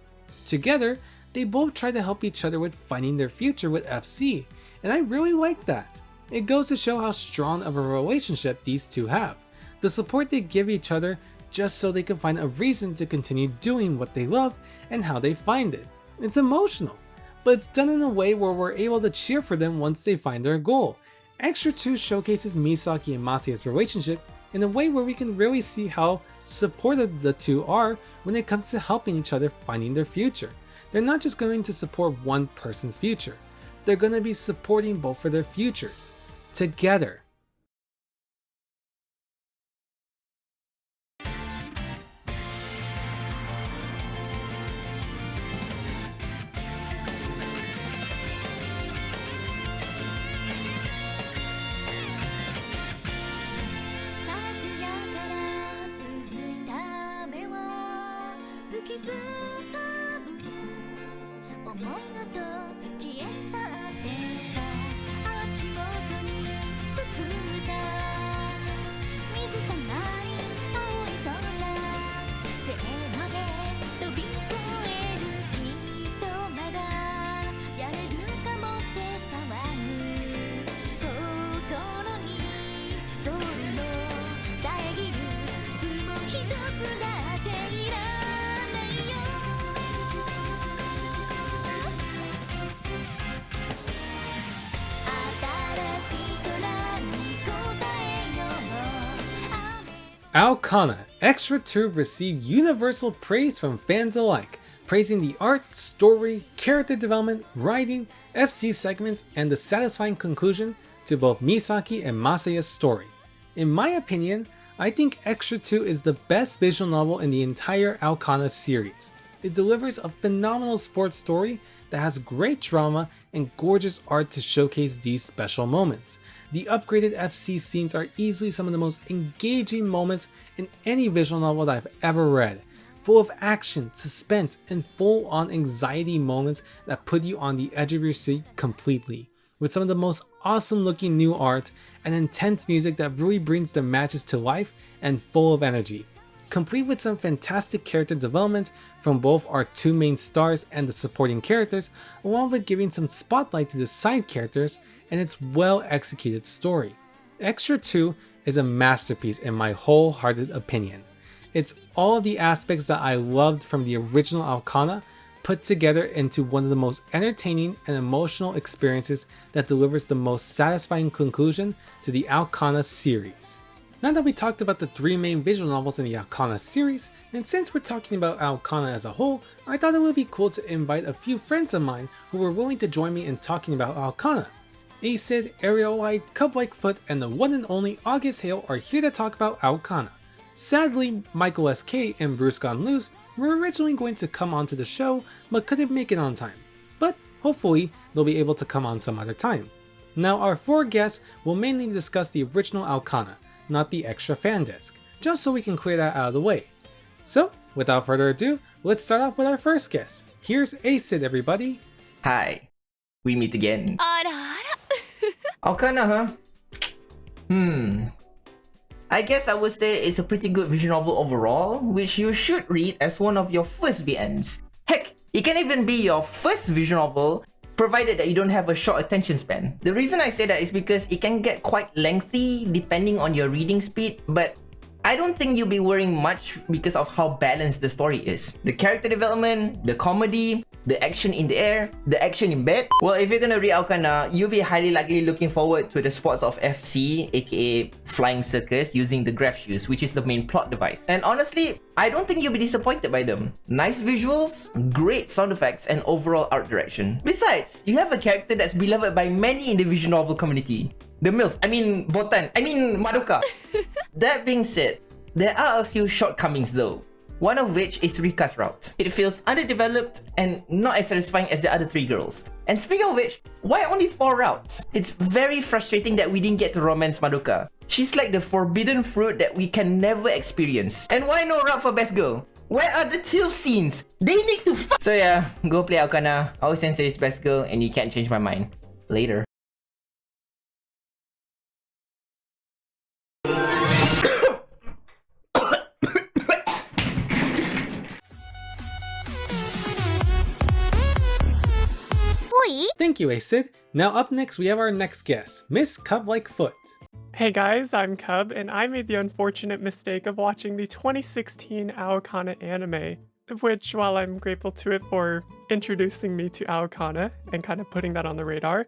Together, they both try to help each other with finding their future with FC, and I really like that. It goes to show how strong of a relationship these two have. The support they give each other just so they can find a reason to continue doing what they love and how they find it. It's emotional, but it's done in a way where we're able to cheer for them once they find their goal. Extra 2 showcases Misaki and Masaya's relationship in a way where we can really see how supportive the two are when it comes to helping each other finding their future. They're not just going to support one person's future, they're going to be supporting both for their futures together. AOKANA Extra 2 received universal praise from fans alike, praising the art, story, character development, writing, FC segments, and the satisfying conclusion to both Misaki and Masaya's story. In my opinion, I think Extra 2 is the best visual novel in the entire AOKANA series. It delivers a phenomenal sports story that has great drama and gorgeous art to showcase these special moments. The upgraded FC scenes are easily some of the most engaging moments in any visual novel that I've ever read, full of action, suspense, and full-on anxiety moments that put you on the edge of your seat completely, with some of the most awesome looking new art and intense music that really brings the matches to life and full of energy, complete with some fantastic character development from both our two main stars and the supporting characters, along with giving some spotlight to the side characters and its well executed story. Extra 2 is a masterpiece in my wholehearted opinion. It's all of the aspects that I loved from the original AOKANA put together into one of the most entertaining and emotional experiences that delivers the most satisfying conclusion to the AOKANA series. Now that we talked about the three main visual novels in the AOKANA series, and since we're talking about AOKANA as a whole, I thought it would be cool to invite a few friends of mine who were willing to join me in talking about AOKANA. ASid, Arielite, CubLikesFoot, and the one and only AugustHail are here to talk about AOKANA. Sadly, Michael SK and Bruce Gone Loose were originally going to come onto the show, but couldn't make it on time. But hopefully, they'll be able to come on some other time. Now, our four guests will mainly discuss the original AOKANA, not the extra fan disc, just so we can clear that out of the way. So, without further ado, let's start off with our first guest. Here's ASid, everybody. Hi, we meet again. あらあら AOKANA, huh? I guess I would say it's a pretty good visual novel overall, which you should read as one of your first VNs. Heck, it can even be your first visual novel, provided that you don't have a short attention span. The reason I say that is because it can get quite lengthy depending on your reading speed, but I don't think you'll be worrying much because of how balanced the story is. The character development, the comedy, the action in the air, the action in bed. Well, if you're gonna read AOKANA, you'll be highly likely looking forward to the sports of FC, aka Flying Circus, using the graph shoes, which is the main plot device. And honestly, I don't think you'll be disappointed by them. Nice visuals, great sound effects, and overall art direction. Besides, you have a character that's beloved by many in the visual novel community. The MILF, Madoka. That being said, there are a few shortcomings though. One of which is Rika's route. It feels underdeveloped and not as satisfying as the other three girls. And speaking of which, why only 4 routes? It's very frustrating that we didn't get to romance Madoka. She's like the forbidden fruit that we can never experience. And why no route for best girl? Where are the TILF scenes? They need to So yeah, go play AOKANA. Always Sensei is best girl and you can't change my mind. Later. Thank you, ASid. Now up next, we have our next guest, Miss CubLikesFoot. Hey guys, I'm Cub, and I made the unfortunate mistake of watching the 2016 AOKANA anime, which, while I'm grateful to it for introducing me to AOKANA and kind of putting that on the radar,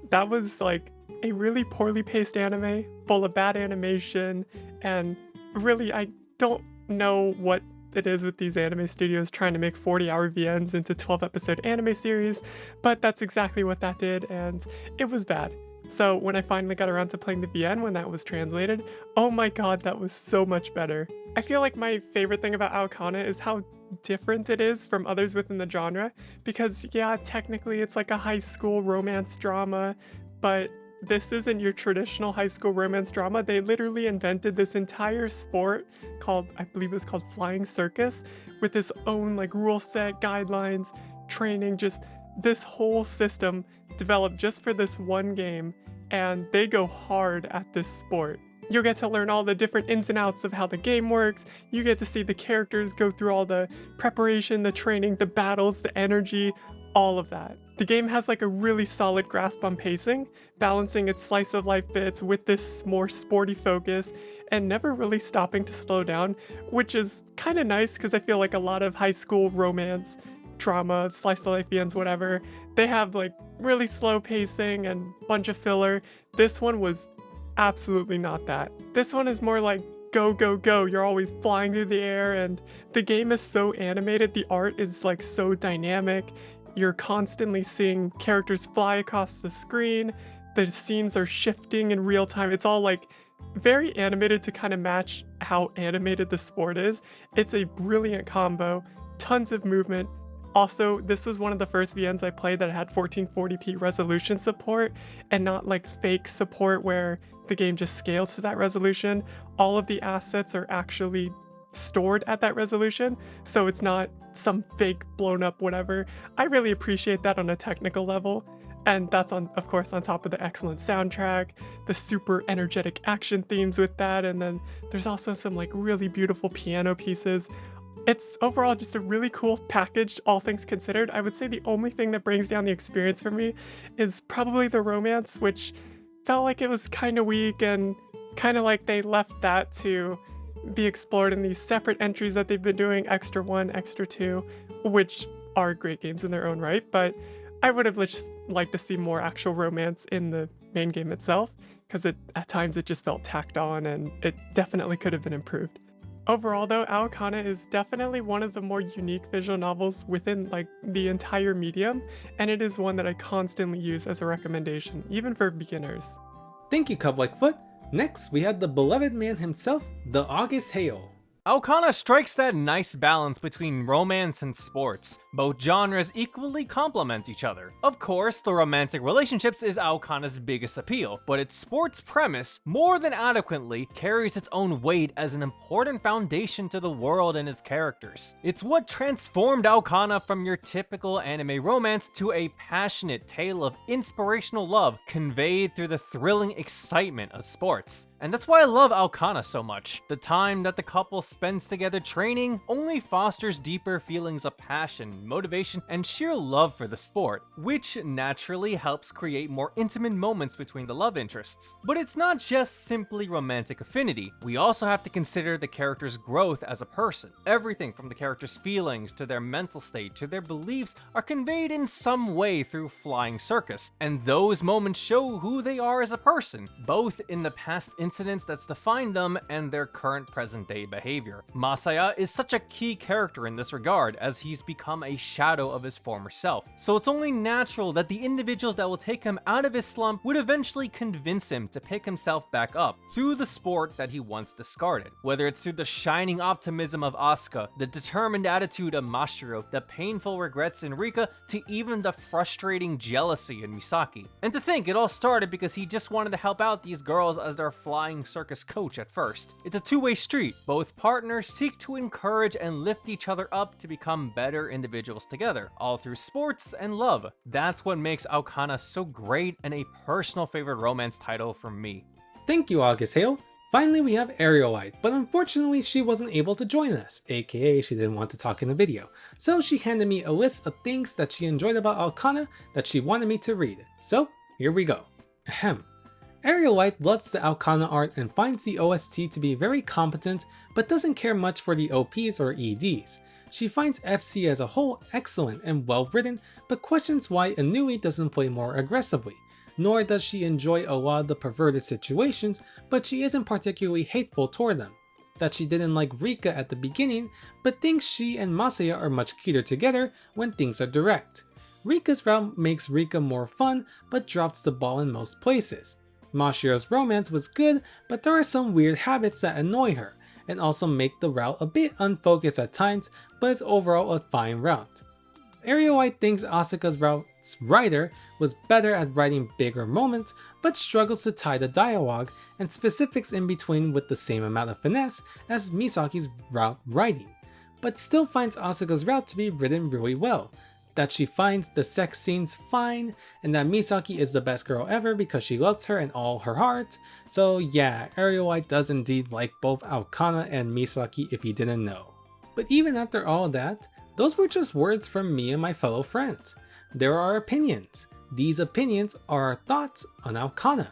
that was like a really poorly paced anime, full of bad animation, and really, I don't know what it is with these anime studios trying to make 40-hour VNs into 12-episode anime series, but that's exactly what that did, and it was bad. So when I finally got around to playing the VN when that was translated, oh my god, that was so much better. I feel like my favorite thing about AOKANA is how different it is from others within the genre, because yeah, technically it's like a high school romance drama, but this isn't your traditional high school romance drama. They literally invented this entire sport called, I believe it was called Flying Circus, with its own like rule set, guidelines, training, just this whole system developed just for this one game, and they go hard at this sport. You'll get to learn all the different ins and outs of how the game works. You get to see the characters go through all the preparation, the training, the battles, the energy, all of that. The game has like a really solid grasp on pacing, balancing its slice of life bits with this more sporty focus and never really stopping to slow down, which is kind of nice because I feel like a lot of high school romance, drama, slice of life VNs, whatever, they have like really slow pacing and bunch of filler. This one was absolutely not that. This one is more like go, go, go. You're always flying through the air, and the game is so animated. The art is like so dynamic. You're constantly seeing characters fly across the screen. The scenes are shifting in real time. It's all like very animated to kind of match how animated the sport is. It's a brilliant combo, tons of movement. Also, this was one of the first VNs I played that had 1440p resolution support and not like fake support where the game just scales to that resolution. All of the assets are actually stored at that resolution, so it's not some fake blown up whatever. I really appreciate that on a technical level. And that's of course, on top of the excellent soundtrack, the super energetic action themes with that, and then there's also some like really beautiful piano pieces. It's overall just a really cool package, all things considered. I would say the only thing that brings down the experience for me is probably the romance, which felt like it was kind of weak and kind of like they left that to be explored in these separate entries that they've been doing, Extra 1, Extra 2, which are great games in their own right, but I would have just liked to see more actual romance in the main game itself, because at times it just felt tacked on and it definitely could have been improved. Overall though, AOKANA is definitely one of the more unique visual novels within like the entire medium, and it is one that I constantly use as a recommendation, even for beginners. Thank you, CubLikesFoot. Next, we have the beloved man himself, the AugustHail. AOKANA strikes that nice balance between romance and sports. Both genres equally complement each other. Of course, the romantic relationships is AOKANA's biggest appeal, but its sports premise more than adequately carries its own weight as an important foundation to the world and its characters. It's what transformed AOKANA from your typical anime romance to a passionate tale of inspirational love conveyed through the thrilling excitement of sports. And that's why I love AOKANA so much. The time that the couple spends together training only fosters deeper feelings of passion, motivation, and sheer love for the sport, which naturally helps create more intimate moments between the love interests. But it's not just simply romantic affinity. We also have to consider the character's growth as a person. Everything from the character's feelings to their mental state to their beliefs are conveyed in some way through Flying Circus, and those moments show who they are as a person, both in the past incidents that's defined them and their current present-day behavior. Masaya is such a key character in this regard, as he's become a shadow of his former self, so it's only natural that the individuals that will take him out of his slump would eventually convince him to pick himself back up through the sport that he once discarded. Whether it's through the shining optimism of Asuka, the determined attitude of Mashiro, the painful regrets in Rika, to even the frustrating jealousy in Misaki. And to think it all started because he just wanted to help out these girls as their Flying Circus coach at first. It's a two-way street. Both partners seek to encourage and lift each other up to become better individuals together, all through sports and love. That's what makes AOKANA so great and a personal favorite romance title for me. Thank you, AugustHail. Finally, we have Arielite, but unfortunately she wasn't able to join us, aka she didn't want to talk in the video. So she handed me a list of things that she enjoyed about AOKANA that she wanted me to read. So here we go. Ahem. Arielite loves the AOKANA art and finds the OST to be very competent, but doesn't care much for the OPs or EDs. She finds FC as a whole excellent and well written, but questions why Inui doesn't play more aggressively. Nor does she enjoy a lot of the perverted situations, but she isn't particularly hateful toward them. That she didn't like Rika at the beginning, but thinks she and Masaya are much cuter together when things are direct. Rika's route makes Rika more fun, but drops the ball in most places. Mashiro's romance was good, but there are some weird habits that annoy her, and also make the route a bit unfocused at times, but is overall a fine route. Arielite thinks Asuka's route's writer was better at writing bigger moments, but struggles to tie the dialogue and specifics in between with the same amount of finesse as Misaki's route writing, but still finds Asuka's route to be written really well. That she finds the sex scenes fine, and that Misaki is the best girl ever because she loves her in all her heart. So yeah, Arielite does indeed like both AOKANA and Misaki if you didn't know. But even after all that, those were just words from me and my fellow friends. There are opinions. These opinions are our thoughts on AOKANA.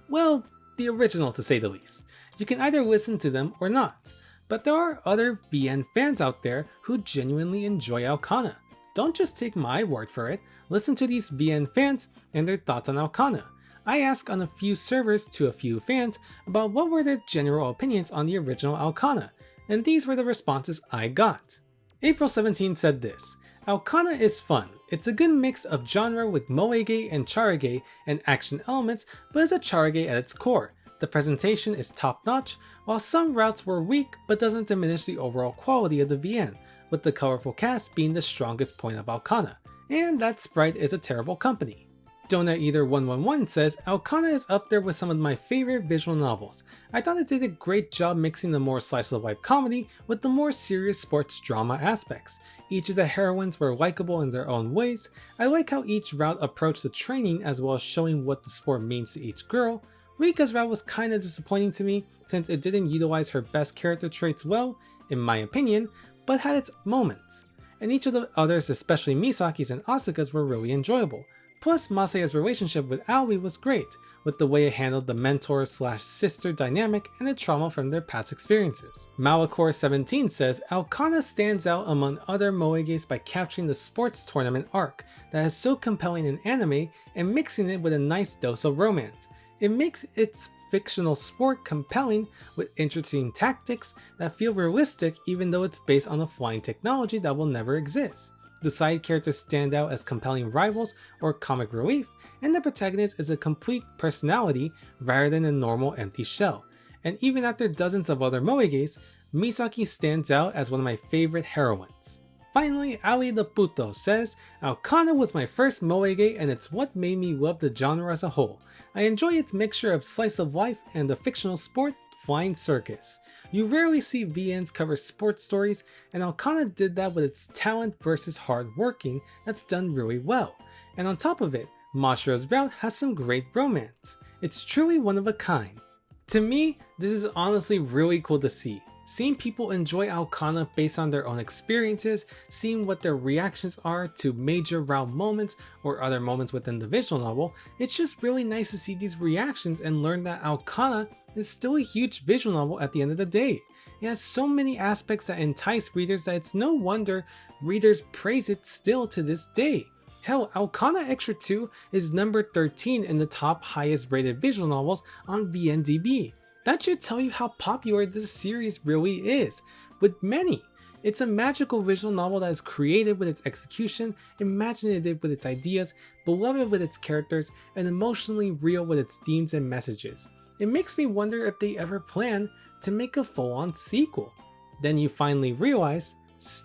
Well, the original to say the least. You can either listen to them or not. But there are other VN fans out there who genuinely enjoy AOKANA. Don't just take my word for it, listen to these VN fans and their thoughts on AOKANA. I asked on a few servers to a few fans about what were their general opinions on the original AOKANA, and these were the responses I got. April 17 said this: AOKANA is fun. It's a good mix of genre with moege and charage and action elements, but it's a charage at its core. The presentation is top-notch, while some routes were weak but doesn't diminish the overall quality of the VN, with the colorful cast being the strongest point of AOKANA, and that Sprite is a terrible company. Donut Eater 111 says, AOKANA is up there with some of my favorite visual novels. I thought it did a great job mixing the more slice of life comedy with the more serious sports drama aspects. Each of the heroines were likable in their own ways. I like how each route approached the training as well as showing what the sport means to each girl. Rika's route was kinda disappointing to me since it didn't utilize her best character traits well, in my opinion, but had its moments. And each of the others, especially Misaki's and Asuka's, were really enjoyable. Plus, Masaya's relationship with Aoi was great, with the way it handled the mentor/sister dynamic and the trauma from their past experiences. Malacor17 says, AOKANA stands out among other moeges by capturing the sports tournament arc that is so compelling in anime and mixing it with a nice dose of romance. It makes its fictional sport compelling with interesting tactics that feel realistic even though it's based on a flying technology that will never exist. The side characters stand out as compelling rivals or comic relief, and the protagonist is a complete personality rather than a normal empty shell. And even after dozens of other moeges, Misaki stands out as one of my favorite heroines. Finally, Ali the Puto says, AOKANA was my first moege and it's what made me love the genre as a whole. I enjoy its mixture of slice of life and the fictional sport, flying circus. You rarely see VNs cover sports stories, and AOKANA did that with its talent versus hard working that's done really well. And on top of it, Mashiro's route has some great romance. It's truly one of a kind. To me, this is honestly really cool to see. Seeing people enjoy AOKANA based on their own experiences, seeing what their reactions are to major route moments or other moments within the visual novel, it's just really nice to see these reactions and learn that AOKANA is still a huge visual novel at the end of the day. It has so many aspects that entice readers that it's no wonder readers praise it still to this day. Hell, AOKANA Extra 2 is number 13 in the top highest rated visual novels on VNDB. That should tell you how popular this series really is, with many. It's a magical visual novel that is creative with its execution, imaginative with its ideas, beloved with its characters, and emotionally real with its themes and messages. It makes me wonder if they ever plan to make a full-on sequel. Then you finally realize,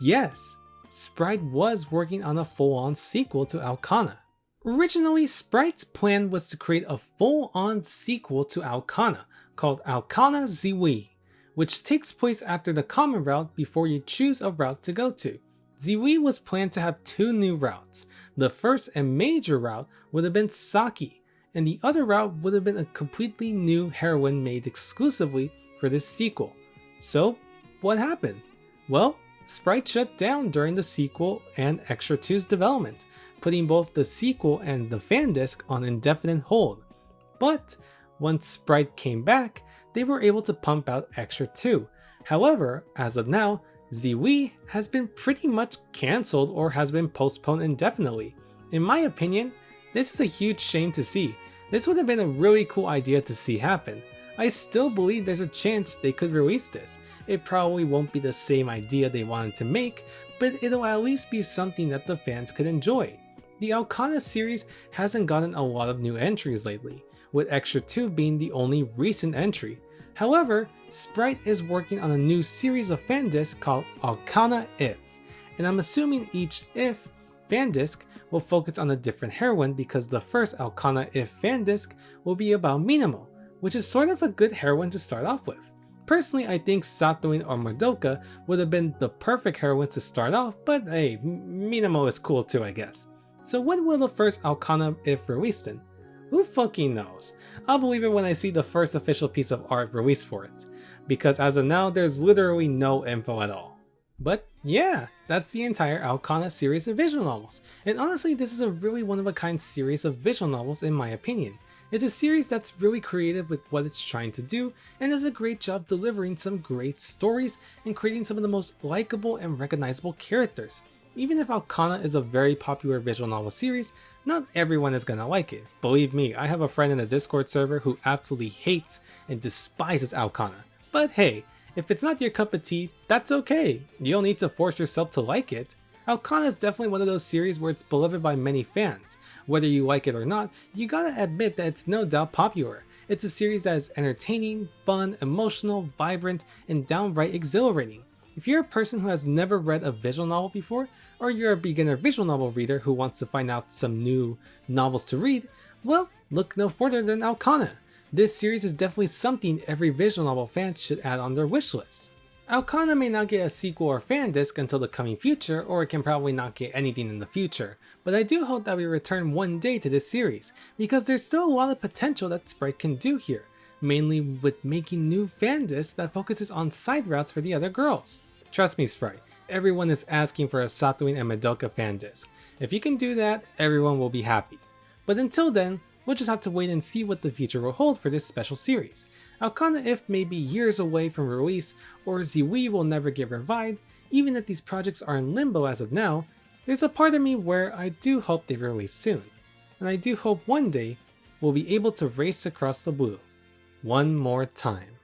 yes, Sprite was working on a full-on sequel to AOKANA. Originally, Sprite's plan was to create a full-on sequel to AOKANA, called AOKANA Ziwi, which takes place after the common route before you choose a route to go to. Ziwi was planned to have two new routes. The first and major route would have been Saki, and the other route would have been a completely new heroine made exclusively for this sequel. So, what happened? Well, Sprite shut down during the sequel and Extra 2's development, putting both the sequel and the fan disc on indefinite hold. But once Sprite came back, they were able to pump out Extra 2. However, as of now, Ziwi has been pretty much cancelled or has been postponed indefinitely. In my opinion, this is a huge shame to see. This would have been a really cool idea to see happen. I still believe there's a chance they could release this. It probably won't be the same idea they wanted to make, but it'll at least be something that the fans could enjoy. The AOKANA series hasn't gotten a lot of new entries lately, with Extra 2 being the only recent entry. However, Sprite is working on a new series of fan discs called AOKANA If, and I'm assuming each If fan disc will focus on a different heroine because the first AOKANA If fan disc will be about Minamo, which is sort of a good heroine to start off with. Personally, I think Satoin or Madoka would have been the perfect heroines to start off, but hey, Minamo is cool too, I guess. So when will the first AOKANA If release then? Who fucking knows? I'll believe it when I see the first official piece of art released for it, because as of now, there's literally no info at all. But yeah, that's the entire AOKANA series of visual novels, and honestly this is a really one-of-a-kind series of visual novels in my opinion. It's a series that's really creative with what it's trying to do, and does a great job delivering some great stories and creating some of the most likable and recognizable characters. even if AOKANA is a very popular visual novel series, not everyone is gonna like it. Believe me, I have a friend in the Discord server who absolutely hates and despises AOKANA. But hey, if it's not your cup of tea, that's okay. You don't need to force yourself to like it. AOKANA is definitely one of those series where it's beloved by many fans. Whether you like it or not, you gotta admit that it's no doubt popular. It's a series that is entertaining, fun, emotional, vibrant, and downright exhilarating. If you're a person who has never read a visual novel before, or you're a beginner visual novel reader who wants to find out some new novels to read, well, look no further than AOKANA. This series is definitely something every visual novel fan should add on their wishlist. AOKANA may not get a sequel or fan disc until the coming future, or it can probably not get anything in the future, but I do hope that we return one day to this series, because there's still a lot of potential that Sprite can do here, mainly with making new fan discs that focuses on side routes for the other girls. Trust me, Sprite, everyone is asking for a Satoin and Madoka fan disc. If you can do that, everyone will be happy. But until then, we'll just have to wait and see what the future will hold for this special series. AOKANA if may be years away from release, or Ziwi will never get revived, even if these projects are in limbo as of now, there's a part of me where I do hope they release soon. And I do hope one day we'll be able to race across the blue one more time.